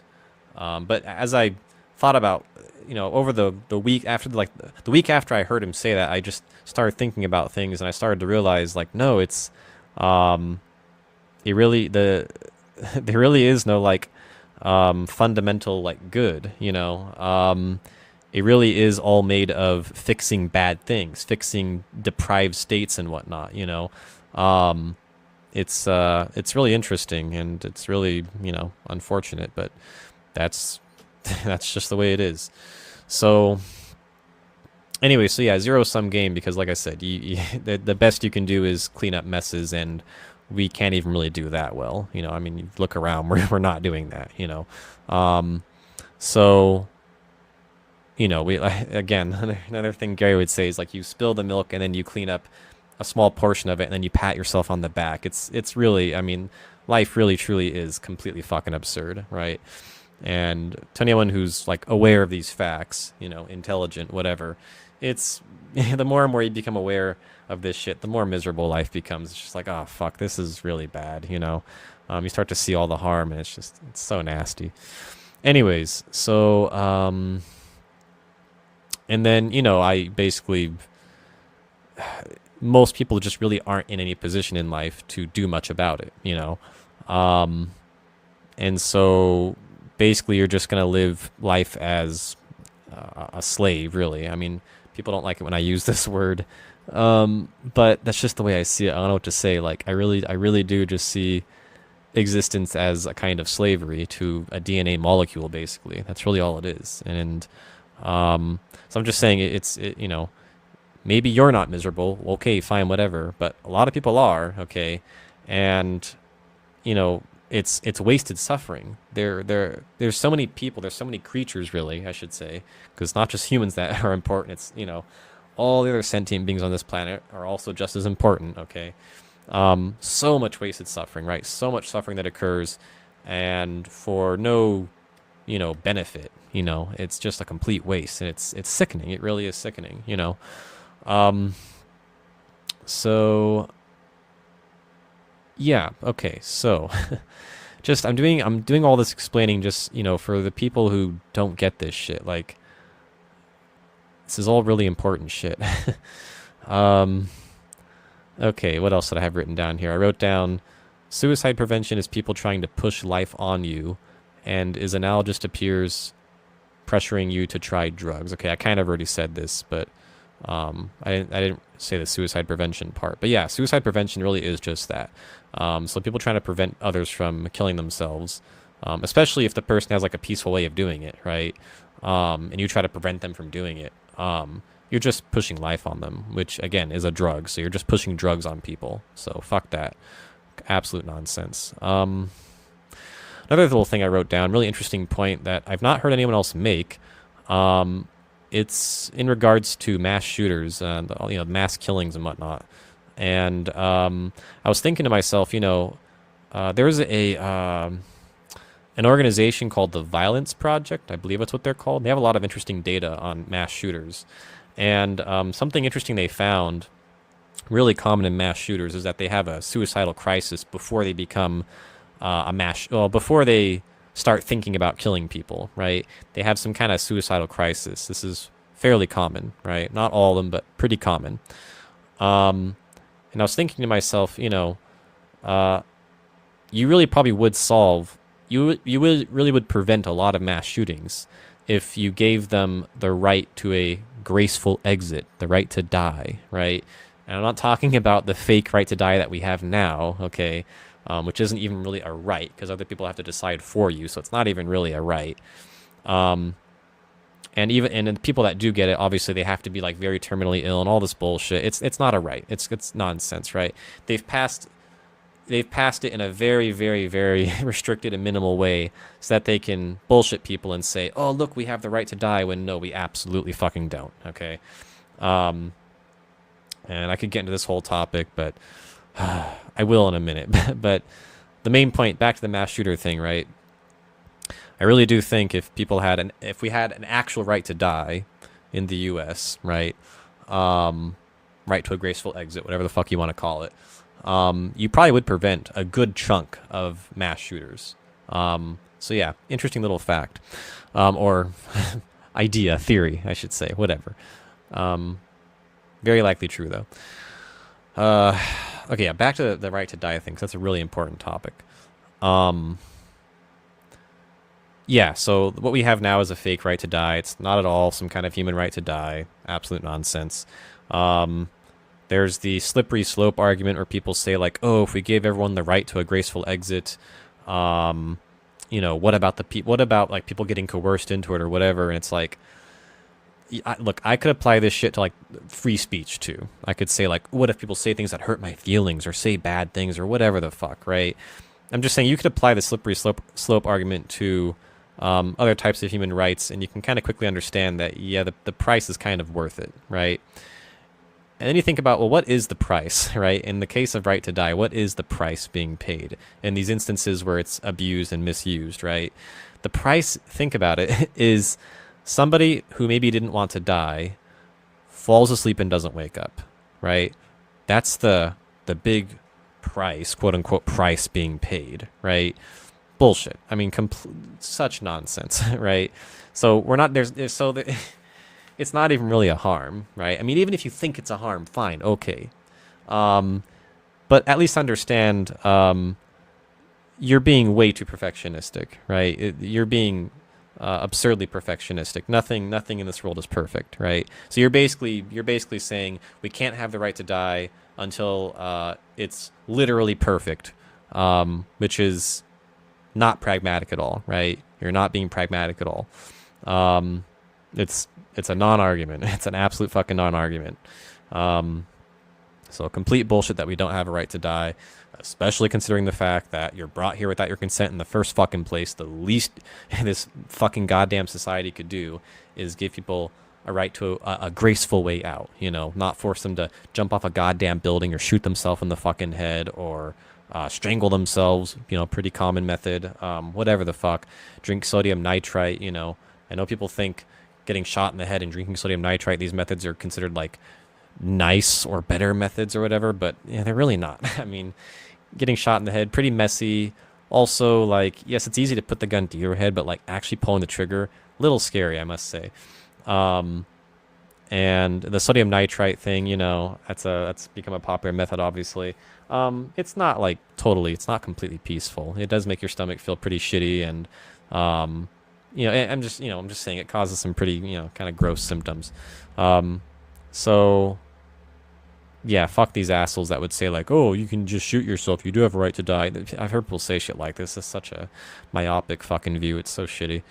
but as I thought about, you know, over the week after, like, the week after I heard him say that, I just started thinking about things, and I started to realize, like, no, it's there really is no, like, fundamental, like, good, you know. It really is all made of fixing bad things, fixing deprived states and whatnot, you know. It's really interesting, and it's really, you know, unfortunate, but that's just the way it is. So anyway, so yeah, zero-sum game, because like I said, the best you can do is clean up messes, and we can't even really do that well. You know, I mean, you look around, we're not doing that, you know. So, you know, again, another thing Gary would say is, like, you spill the milk and then you clean up a small portion of it, and then you pat yourself on the back. It's really, I mean, life really truly is completely fucking absurd, right? And to anyone who's, like, aware of these facts, you know, intelligent, whatever, it's the more and more you become aware of this shit, the more miserable life becomes. It's just like, oh fuck, this is really bad, you know. You start to see all the harm, and it's so nasty. Anyways, so and then, you know, I basically, most people just really aren't in any position in life to do much about it, you know. And so basically you're just going to live life as a slave, really. I mean, people don't like it when I use this word, but that's just the way I see it. I don't know what to say. Like, I really do just see existence as a kind of slavery to a DNA molecule, basically. That's really all it is. And so I'm just saying you know, maybe you're not miserable. Okay, fine, whatever. But a lot of people are, okay? And it's wasted suffering. There's so many people, there's so many creatures, really, I should say, because it's not just humans that are important. It's all the other sentient beings on this planet are also just as important. Okay, so much wasted suffering, right? So much suffering that occurs, and for no benefit. It's just a complete waste, and it's sickening. It really is sickening. So yeah, okay, so just I'm doing all this explaining just for the people who don't get this shit. Like, this is all really important shit. Okay, what else did I have written down here? I wrote down suicide prevention is people trying to push life on you, and is analogous to peers pressuring you to try drugs. Okay, I kind of already said this, but I didn't say the suicide prevention part. But yeah, suicide prevention really is just that. So people trying to prevent others from killing themselves, especially if the person has like a peaceful way of doing it, right? And you try to prevent them from doing it. You're just pushing life on them, which again is a drug. So you're just pushing drugs on people. So fuck that. Absolute nonsense. Another little thing I wrote down, really interesting point that I've not heard anyone else make. It's in regards to mass shooters and mass killings and whatnot. And I was thinking to myself, there's an organization called the Violence Project. I believe that's what they're called. They have a lot of interesting data on mass shooters. And something interesting they found, really common in mass shooters, is that they have a suicidal crisis before they become before they start thinking about killing people, right? They have some kind of suicidal crisis. This is fairly common, right? Not all of them, but pretty common. And I was thinking to myself, you really probably would really would prevent a lot of mass shootings if you gave them the right to a graceful exit, the right to die, right? And I'm not talking about the fake right to die that we have now, okay? Which isn't even really a right, because other people have to decide for you, so it's not even really a right. And the people that do get it, obviously they have to be like very terminally ill and all this bullshit. It's not a right. It's nonsense, right? They've passed it in a very, very, very restricted and minimal way so that they can bullshit people and say, oh, look, we have the right to die, when no, we absolutely fucking don't, okay? And I could get into this whole topic, but I will in a minute. But the main point, back to the mass shooter thing, right? I really do think if we had an actual right to die in the U.S., right? Right to a graceful exit, whatever the fuck you want to call it, you probably would prevent a good chunk of mass shooters. So yeah, interesting little fact, or theory, I should say, whatever. Very likely true though. Okay, yeah, back to the right to die thing, 'cause that's a really important topic. Yeah, so what we have now is a fake right to die. It's not at all some kind of human right to die. Absolute nonsense. There's the slippery slope argument where people say like, oh, if we gave everyone the right to a graceful exit, what about like people getting coerced into it or whatever? And it's like, look, I could apply this shit to like free speech too. I could say like, what if people say things that hurt my feelings or say bad things or whatever the fuck, right? I'm just saying you could apply the slippery slope argument to other types of human rights, and you can kind of quickly understand that, yeah, the price is kind of worth it, right? And then you think about, well, what is the price, right? In the case of right to die, what is the price being paid in these instances where it's abused and misused, right? The price, think about it, is somebody who maybe didn't want to die falls asleep and doesn't wake up, right? That's the big price, quote unquote, price being paid, right? Bullshit. I mean, such nonsense, right? So we're not it's not even really a harm, right? I mean, even if you think it's a harm, fine, okay. But at least understand you're being way too perfectionistic, right? You're being absurdly perfectionistic. Nothing in this world is perfect, right? So you're basically saying we can't have the right to die until it's literally perfect, which is not pragmatic at all, right? You're not being pragmatic at all. It's a non-argument. It's an absolute fucking non-argument. So complete bullshit that we don't have a right to die. especially considering the fact that you're brought here without your consent in the first fucking place. The least this fucking goddamn society could do is give people a right to a graceful way out, you know, not force them to jump off a goddamn building or shoot themselves in the fucking head or strangle themselves, you know, pretty common method, whatever the fuck, drink sodium nitrite, you know. I know people think getting shot in the head and drinking sodium nitrite, these methods are considered like nice or better methods or whatever, but yeah, they're really not. I mean, getting shot in the head, pretty messy. Also, like, yes, it's easy to put the gun to your head, but like actually pulling the trigger, little scary, I must say. And the sodium nitrite thing, you know, that's become a popular method, obviously. It's not like it's not completely peaceful. It does make your stomach feel pretty shitty, and you know, I'm just saying it causes some pretty, you know, kind of gross symptoms. So yeah, fuck these assholes that would say like, oh, you can just shoot yourself, you do have a right to die. I've heard people say shit like this. It's such a myopic fucking view. It's so shitty.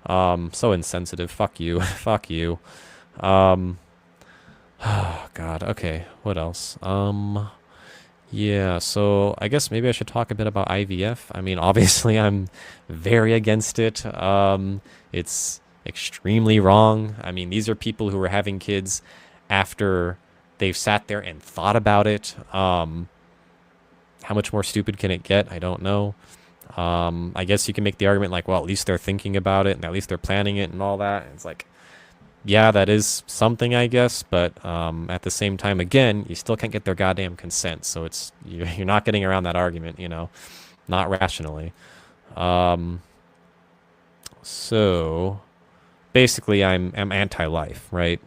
So insensitive. Fuck you. Fuck you. Oh, God. Okay. What else? Yeah, so I guess maybe I should talk a bit about IVF. I mean, obviously I'm very against it. It's extremely wrong. I mean, these are people who are having kids after they've sat there and thought about it. How much more stupid can it get? I don't know. I guess you can make the argument like, well, at least they're thinking about it and at least they're planning it and all that. It's like, yeah, that is something, I guess, but at the same time, again, you still can't get their goddamn consent, so it's you're not getting around that argument, you know, not rationally. So basically, I'm anti-life, right?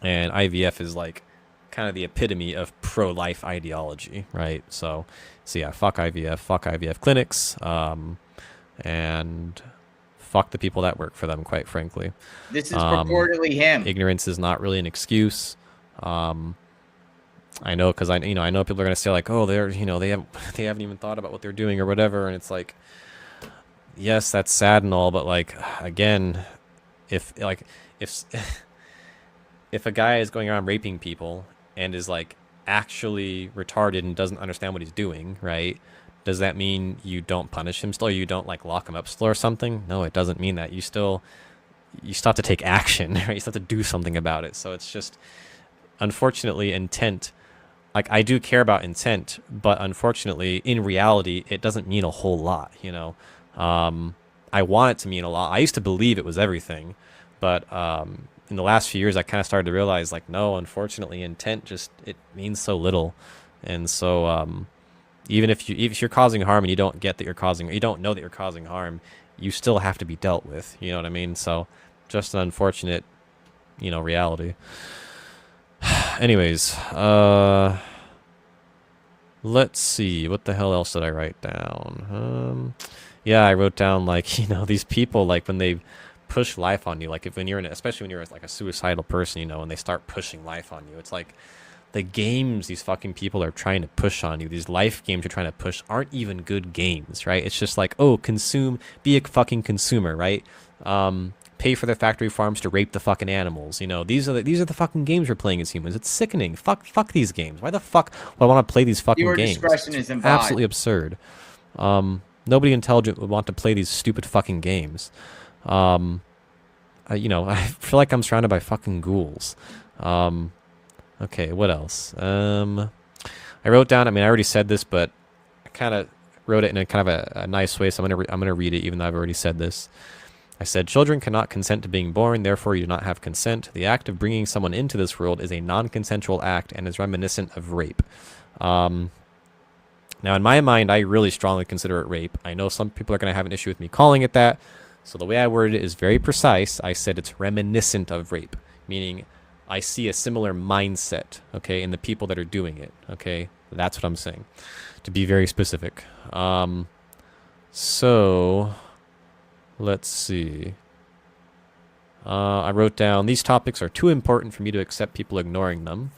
And IVF is like kind of the epitome of pro-life ideology, right? So yeah, fuck IVF clinics, and fuck the people that work for them, quite frankly. This is purportedly him. Ignorance is not really an excuse. I know, because I know people are gonna say like, oh, they haven't even thought about what they're doing or whatever, and it's like, yes, that's sad and all, but like, again, if a guy is going around raping people and is like actually retarded and doesn't understand what he's doing, right? Does that mean you don't punish him still, or you don't like lock him up still or something? No, it doesn't mean that. You still have to take action, right? You still have to do something about it. So it's just, unfortunately, intent. Like, I do care about intent, but unfortunately, in reality, it doesn't mean a whole lot, you know? I want it to mean a lot. I used to believe it was everything, but in the last few years, I kind of started to realize, like, no, unfortunately, intent it means so little. And so, even if you're causing harm and you don't know that you're causing harm, you still have to be dealt with. You know what I mean? So, just an unfortunate, you know, reality. Anyways, let's see. What the hell else did I write down? Yeah, I wrote down, like, you know, these people, like, when they push life on you, like, especially when you're like a suicidal person, you know, and they start pushing life on you, it's like, the games these fucking people are trying to push on you, these life games you're trying to push, aren't even good games, right? It's just like, oh, be a fucking consumer, right? Pay for the factory farms to rape the fucking animals. You know, these are the fucking games we're playing as humans. It's sickening. Fuck these games. Why the fuck would I want to play these fucking Your games? discretion It's is involved. absolutely absurd. Nobody intelligent would want to play these stupid fucking games. You know, I feel like I'm surrounded by fucking ghouls. Okay, what else? I wrote down, I mean, I already said this, but I kind of wrote it in a kind of a nice way, so I'm gonna read it, even though I've already said this. I said, children cannot consent to being born, therefore you do not have consent. The act of bringing someone into this world is a non-consensual act and is reminiscent of rape. Now, in my mind, I really strongly consider it rape. I know some people are going to have an issue with me calling it that, so the way I worded it is very precise. I said it's reminiscent of rape, meaning I see a similar mindset, okay, in the people that are doing it, okay? That's what I'm saying, to be very specific. So, let's see. I wrote down, these topics are too important for me to accept people ignoring them.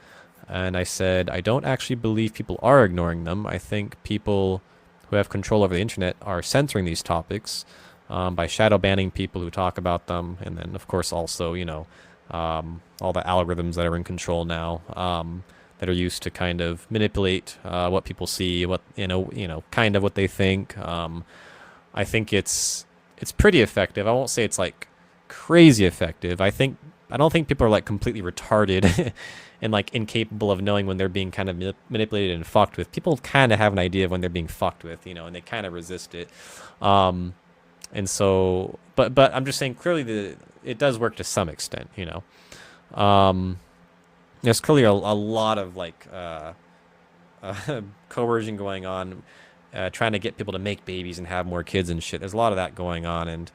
And I said, I don't actually believe people are ignoring them. I think people who have control over the internet are censoring these topics by shadow banning people who talk about them. And then, of course, also, you know, all the algorithms that are in control now, that are used to kind of manipulate what people see, what kind of what they think. I think it's pretty effective. I won't say it's like crazy effective. I don't think people are like completely retarded and like incapable of knowing when they're being kind of manipulated and fucked with. People kind of have an idea of when they're being fucked with, and they kind of resist it. And so, but I'm just saying clearly it does work to some extent, There's clearly a lot of like coercion going on, trying to get people to make babies and have more kids and shit. There's a lot of that going on, and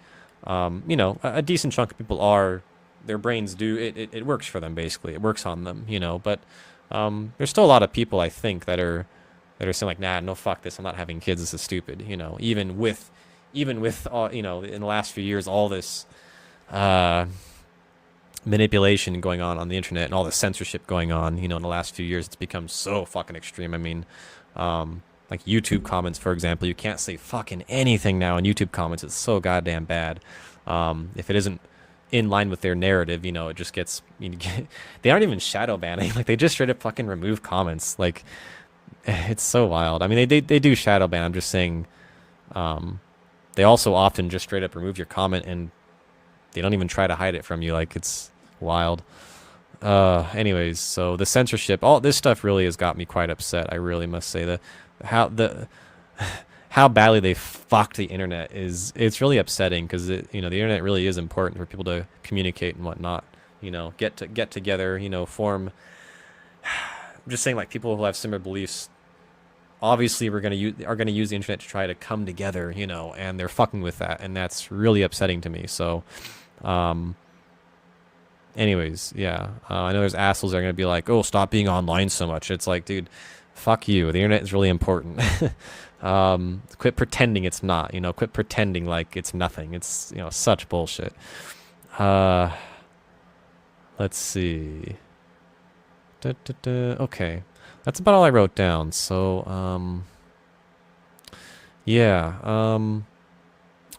a decent chunk of people their brains do it works for them, basically. It works on them, but there's still a lot of people, I think, that are saying like, nah, no, fuck this, I'm not having kids, this is stupid, even with all, in the last few years, all this manipulation going on the internet and all the censorship going on, in the last few years. It's become so fucking extreme. I mean, like YouTube comments, for example, you can't say fucking anything now in YouTube comments. It's so goddamn bad. If it isn't in line with their narrative, it just gets, they aren't even shadow banning. Like, they just straight up fucking remove comments. Like, it's so wild. I mean, they do shadow ban. I'm just saying, they also often just straight up remove your comment, and they don't even try to hide it from you. Like, it's wild. Anyways, so the censorship, all this stuff really has got me quite upset. I really must say how badly they fucked the internet it's really upsetting, because the internet really is important for people to communicate and whatnot. Get together. Form. I'm just saying, like, people who have similar beliefs obviously are going to use the internet to try to come together. And they're fucking with that, and that's really upsetting to me. So, anyways, yeah, I know there's assholes that are going to be like, oh, stop being online so much. It's like, dude, fuck you. The internet is really important. Quit pretending it's not, quit pretending like it's nothing. It's, such bullshit. Let's see. Okay. That's about all I wrote down. So, yeah,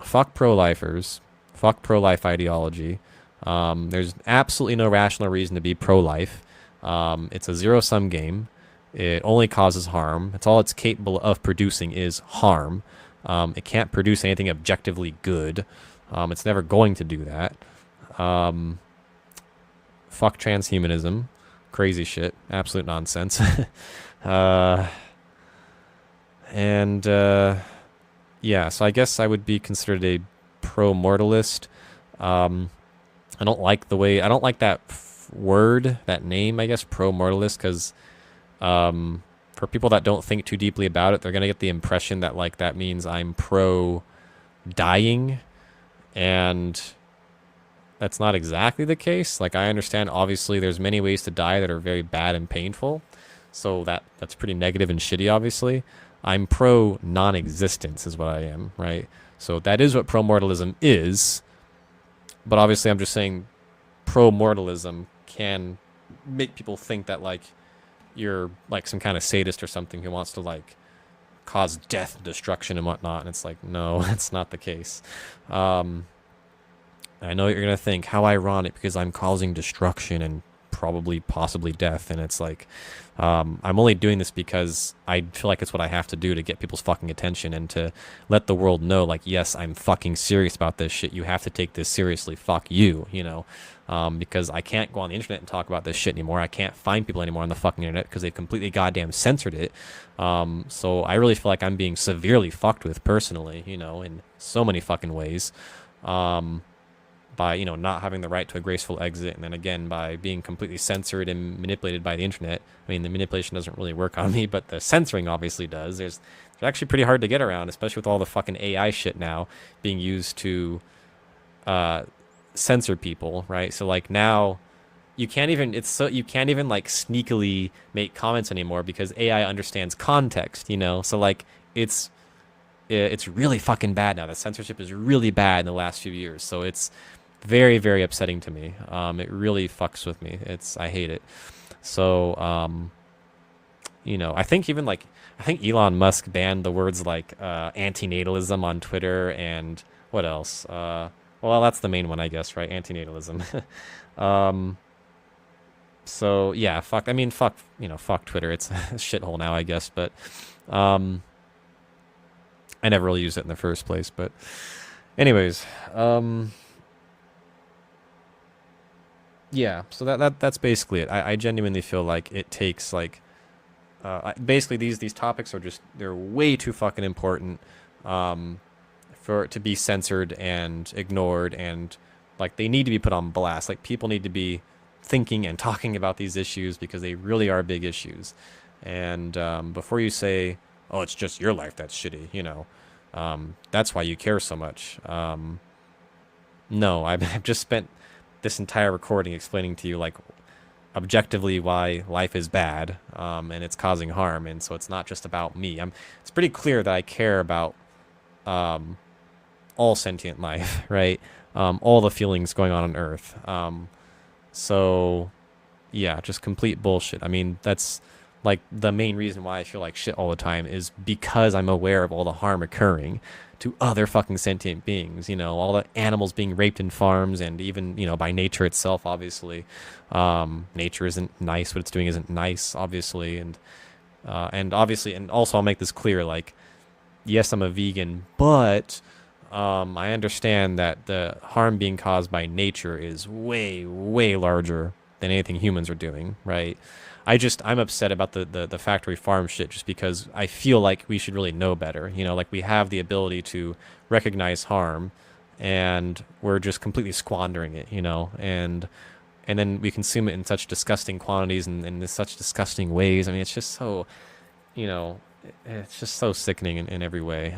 fuck pro-lifers. Fuck pro-life ideology. There's absolutely no rational reason to be pro-life. It's a zero-sum game. It only causes harm. That's all it's capable of producing is harm. It can't produce anything objectively good. It's never going to do that. Fuck transhumanism. Crazy shit. Absolute nonsense. Yeah, so I guess I would be considered a pro-mortalist. I don't like that word, that name, I guess, pro-mortalist, because for people that don't think too deeply about it, they're going to get the impression that, like, that means I'm pro-dying, and that's not exactly the case. Like, I understand, obviously, there's many ways to die that are very bad and painful, so that's pretty negative and shitty, obviously. I'm pro-non-existence is what I am, right? So that is what pro-mortalism is, but obviously I'm just saying pro-mortalism can make people think that, like, you're like some kind of sadist or something who wants to, like, cause death and destruction and whatnot, and it's like, no, that's not the case. I know you're gonna think, how ironic, because I'm causing destruction and possibly death, and it's like, I'm only doing this because I feel like it's what I have to do to get people's fucking attention and to let the world know, like, yes, I'm fucking serious about this shit. You have to take this seriously. Fuck you, because I can't go on the internet and talk about this shit anymore. I can't find people anymore on the fucking internet because they've completely goddamn censored it. So I really feel like I'm being severely fucked with personally, in so many fucking ways. By, not having the right to a graceful exit, and then again by being completely censored and manipulated by the internet. I mean, the manipulation doesn't really work on me, but the censoring obviously does. It's actually pretty hard to get around, especially with all the fucking AI shit now being used to censor people, right? So, like, now you can't even like sneakily make comments anymore because AI understands context, So, like, it's really fucking bad now. The censorship is really bad in the last few years, so it's very, very upsetting to me. It really fucks with me. I hate it. So, I think Elon Musk banned the words like antinatalism on Twitter, and what else? Well, that's the main one, I guess, right? Antinatalism. So yeah, fuck. I mean, fuck. Fuck Twitter. It's a shithole now, I guess. But I never really used it in the first place. But anyways, yeah. So that's basically it. I genuinely feel like it takes like basically these topics are just they're way too fucking important for it to be censored and ignored, and like they need to be put on blast. Like people need to be thinking and talking about these issues because they really are big issues. And before you say, oh, it's just your life that's shitty, that's why you care so much. No, I've just spent this entire recording explaining to you like objectively why life is bad, and it's causing harm, and so it's not just about me. It's pretty clear that I care about all sentient life, right? All the feelings going on Earth. So yeah, just complete bullshit. I mean, that's like the main reason why I feel like shit all the time is because I'm aware of all the harm occurring to other fucking sentient beings, all the animals being raped in farms, and even, by nature itself, obviously. Nature isn't nice. What it's doing isn't nice, obviously. And obviously, and also I'll make this clear, like, yes, I'm a vegan, but I understand that the harm being caused by nature is way, way larger than anything humans are doing, right? I'm upset about the factory farm shit just because I feel like we should really know better. Like we have the ability to recognize harm, and we're just completely squandering it, and then we consume it in such disgusting quantities and in such disgusting ways. I mean, it's just so, it's just so sickening in every way.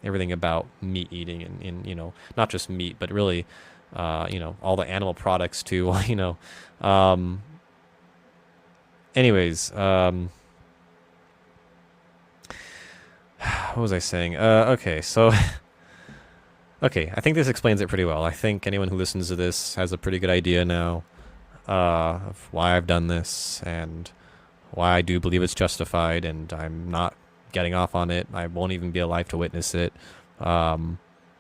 Everything about meat eating and not just meat, but really, all the animal products too, anyways, what was I saying? Okay, so, okay, I think this explains it pretty well. I think anyone who listens to this has a pretty good idea now of why I've done this and why I do believe it's justified, and I'm not getting off on it. I won't even be alive to witness it.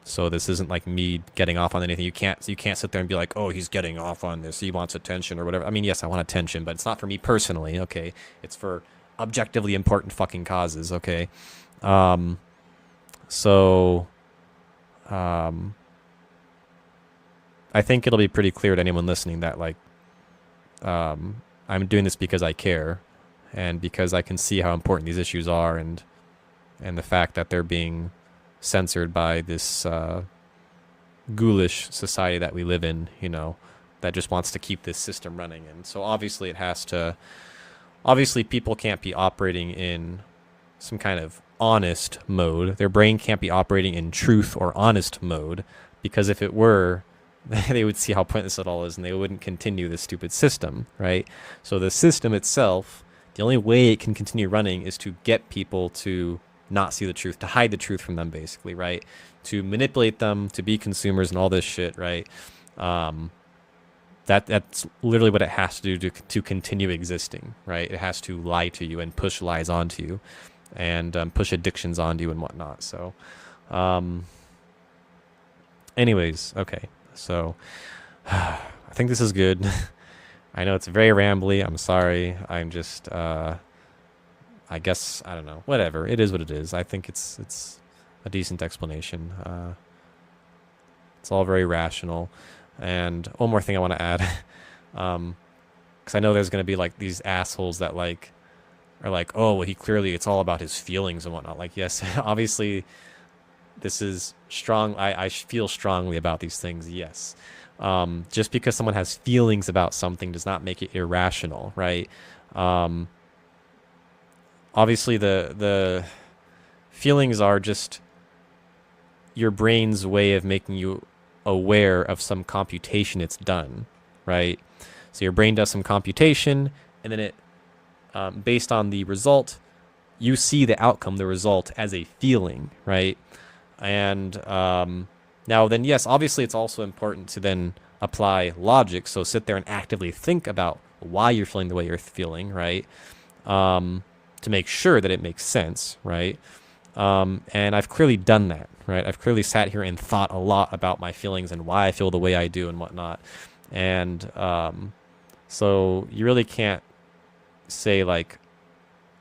So this isn't like me getting off on anything. You can't sit there and be like, oh, he's getting off on this, he wants attention or whatever. I mean, yes, I want attention, but it's not for me personally, okay? It's for objectively important fucking causes, okay? So I think it'll be pretty clear to anyone listening that like I'm doing this because I care, and because I can see how important these issues are, and the fact that they're being censored by this ghoulish society that we live in, that just wants to keep this system running. And so obviously people can't be operating in some kind of honest mode. Their brain can't be operating in truth or honest mode, because if it were, they would see how pointless it all is, and they wouldn't continue this stupid system, right? So the system itself, the only way it can continue running is to get people to not see the truth, to hide the truth from them, basically, right? To manipulate them, to be consumers and all this shit, right? That's literally what it has to do to continue existing, right? It has to lie to you and push lies onto you, and push addictions onto you and whatnot. So, anyways, okay. So, I think this is good. I know it's very rambly. I'm sorry. I'm just, I guess, I don't know. Whatever. It is what it is. I think it's a decent explanation. It's all very rational. And one more thing I want to add, because I know there's going to be like these assholes that like are like, oh, well, it's all about his feelings and whatnot. Like, yes, obviously this is strong. I feel strongly about these things. Yes. Just because someone has feelings about something does not make it irrational, right? Obviously the feelings are just your brain's way of making you aware of some computation it's done, right? So your brain does some computation, and then it, based on the result, you see the outcome, the result, as a feeling, right? And now then, yes, obviously it's also important to then apply logic, so sit there and actively think about why you're feeling the way you're feeling, right? To make sure that it makes sense, right? And I've clearly done that, right? I've clearly sat here and thought a lot about my feelings and why I feel the way I do and whatnot. And So you really can't say like,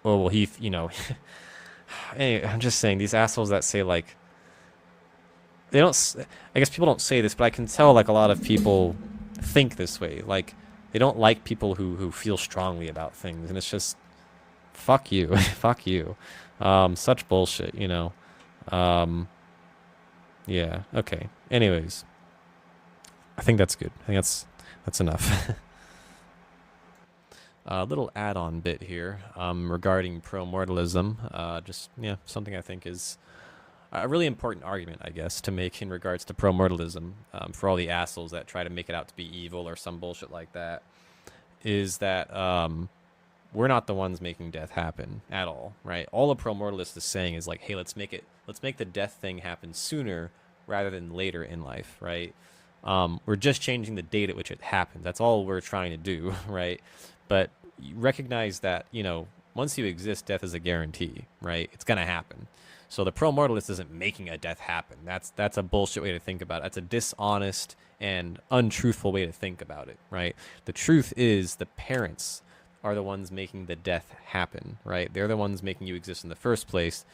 oh well, he, you know. Hey, I'm just saying these assholes that say like, they don't. I guess people don't say this, but I can tell like a lot of people think this way. Like they don't like people who feel strongly about things, and it's just fuck you, fuck you. Such bullshit, you know. Yeah. Okay. Anyways, I think that's good. I think that's enough. A little add-on bit here regarding pro-mortalism. Just something I think is a really important argument, I guess, to make in regards to pro-mortalism for all the assholes that try to make it out to be evil or some bullshit like that. Is that we're not the ones making death happen at all, right? All a pro-mortalist is saying is like, hey, let's make the death thing happen sooner rather than later in life, right? We're just changing the date at which it happens. That's all we're trying to do, right? But you recognize that, once you exist, death is a guarantee, right? It's going to happen. So the pro-mortalist isn't making a death happen. That's a bullshit way to think about it. That's a dishonest and untruthful way to think about it, right? The truth is the parents are the ones making the death happen, right? They're the ones making you exist in the first place,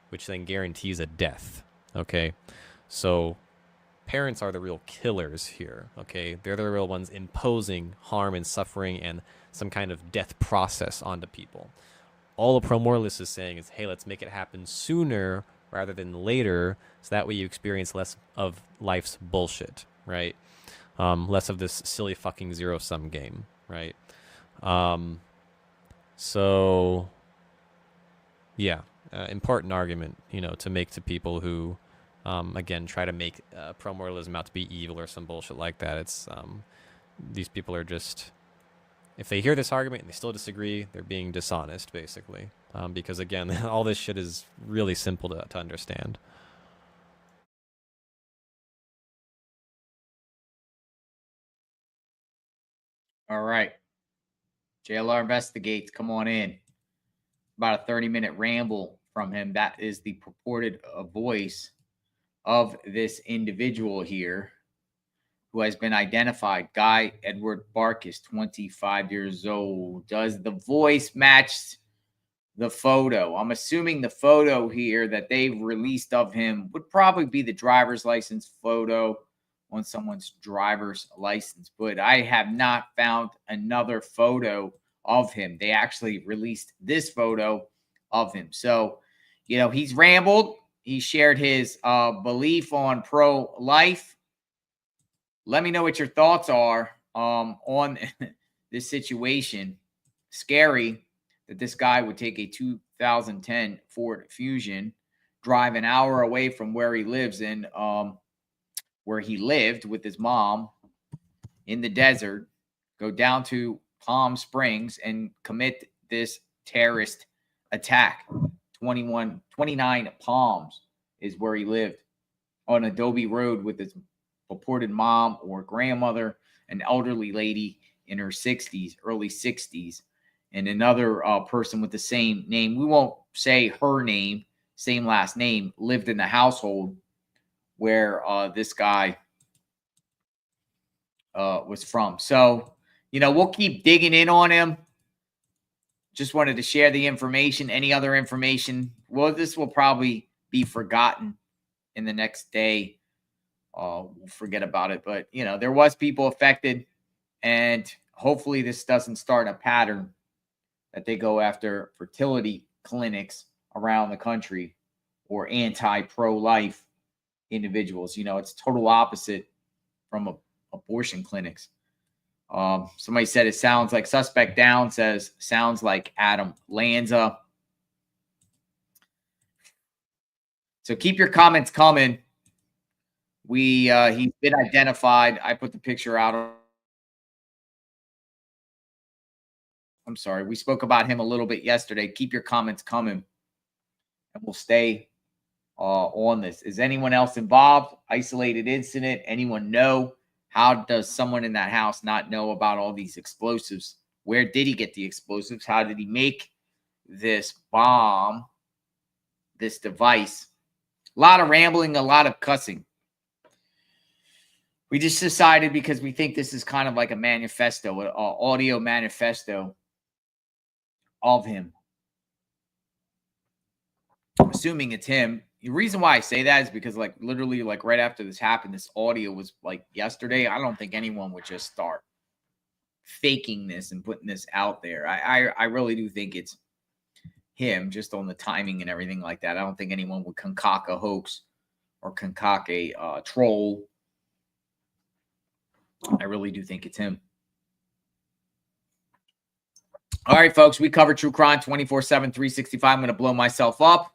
which then guarantees a death, okay? So parents are the real killers here, okay? They're the real ones imposing harm and suffering and some kind of death process onto people. All a pro-moralist is saying is, hey, let's make it happen sooner rather than later, so that way you experience less of life's bullshit, right? Less of this silly fucking zero-sum game, right? So, yeah, important argument, to make to people who, again, try to make pro-mortalism out to be evil or some bullshit like that. It's these people are just, if they hear this argument and they still disagree, they're being dishonest, basically. Because again, all this shit is really simple to understand. All right. JLR Investigates, come on in. About a 30-minute ramble from him. That is the purported voice of this individual here who has been identified. Guy Edward Bartkus, 25 years old. Does the voice match the photo? I'm assuming the photo here that they've released of him would probably be the driver's license photo on someone's driver's license, but I have not found another photo of him. They actually released this photo of him. So, he's rambled. He shared his belief on pro-life. Let me know what your thoughts are on this situation. Scary that this guy would take a 2010 Ford Fusion, drive an hour away from where he lives where he lived with his mom in the desert, go down to Palm Springs and commit this terrorist attack. 29 Palms is where he lived, on Adobe Road with his purported mom or grandmother, an elderly lady in her 60s, early 60s, and another person with the same name. We won't say her name, same last name, lived in the household where this guy was from. So, we'll keep digging in on him. Just wanted to share the information. Any other information? Well, this will probably be forgotten in the next day. We'll forget about it. But, there was people affected. And hopefully this doesn't start a pattern that they go after fertility clinics around the country or anti-pro-life individuals. It's total opposite from abortion clinics. Somebody said it sounds like Suspect Down says sounds like Adam Lanza. So keep your comments coming. He's been identified. I put the picture out. I'm sorry. We spoke about him a little bit yesterday. Keep your comments coming, and we'll stay on this. Is anyone else involved? Isolated incident? Anyone know? How does someone in that house not know about all these explosives? Where did he get the explosives? How did he make this bomb, this device? A lot of rambling, a lot of cussing. We just decided, because we think this is kind of like a manifesto, an audio manifesto of him. I'm assuming it's him. The reason why I say that is because, like, literally, like, right after this happened, this audio was, like, yesterday. I don't think anyone would just start faking this and putting this out there. I really do think it's him, just on the timing and everything like that. I don't think anyone would concoct a hoax or concoct a troll. I really do think it's him. All right, folks, we cover true crime 24/7, 365. I'm going to blow myself up.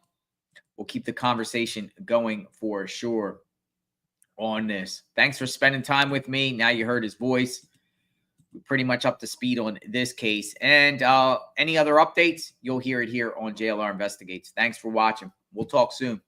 We'll keep the conversation going for sure on this. Thanks for spending time with me. Now you heard his voice. We're pretty much up to speed on this case. And any other updates, you'll hear it here on JLR Investigates. Thanks for watching. We'll talk soon.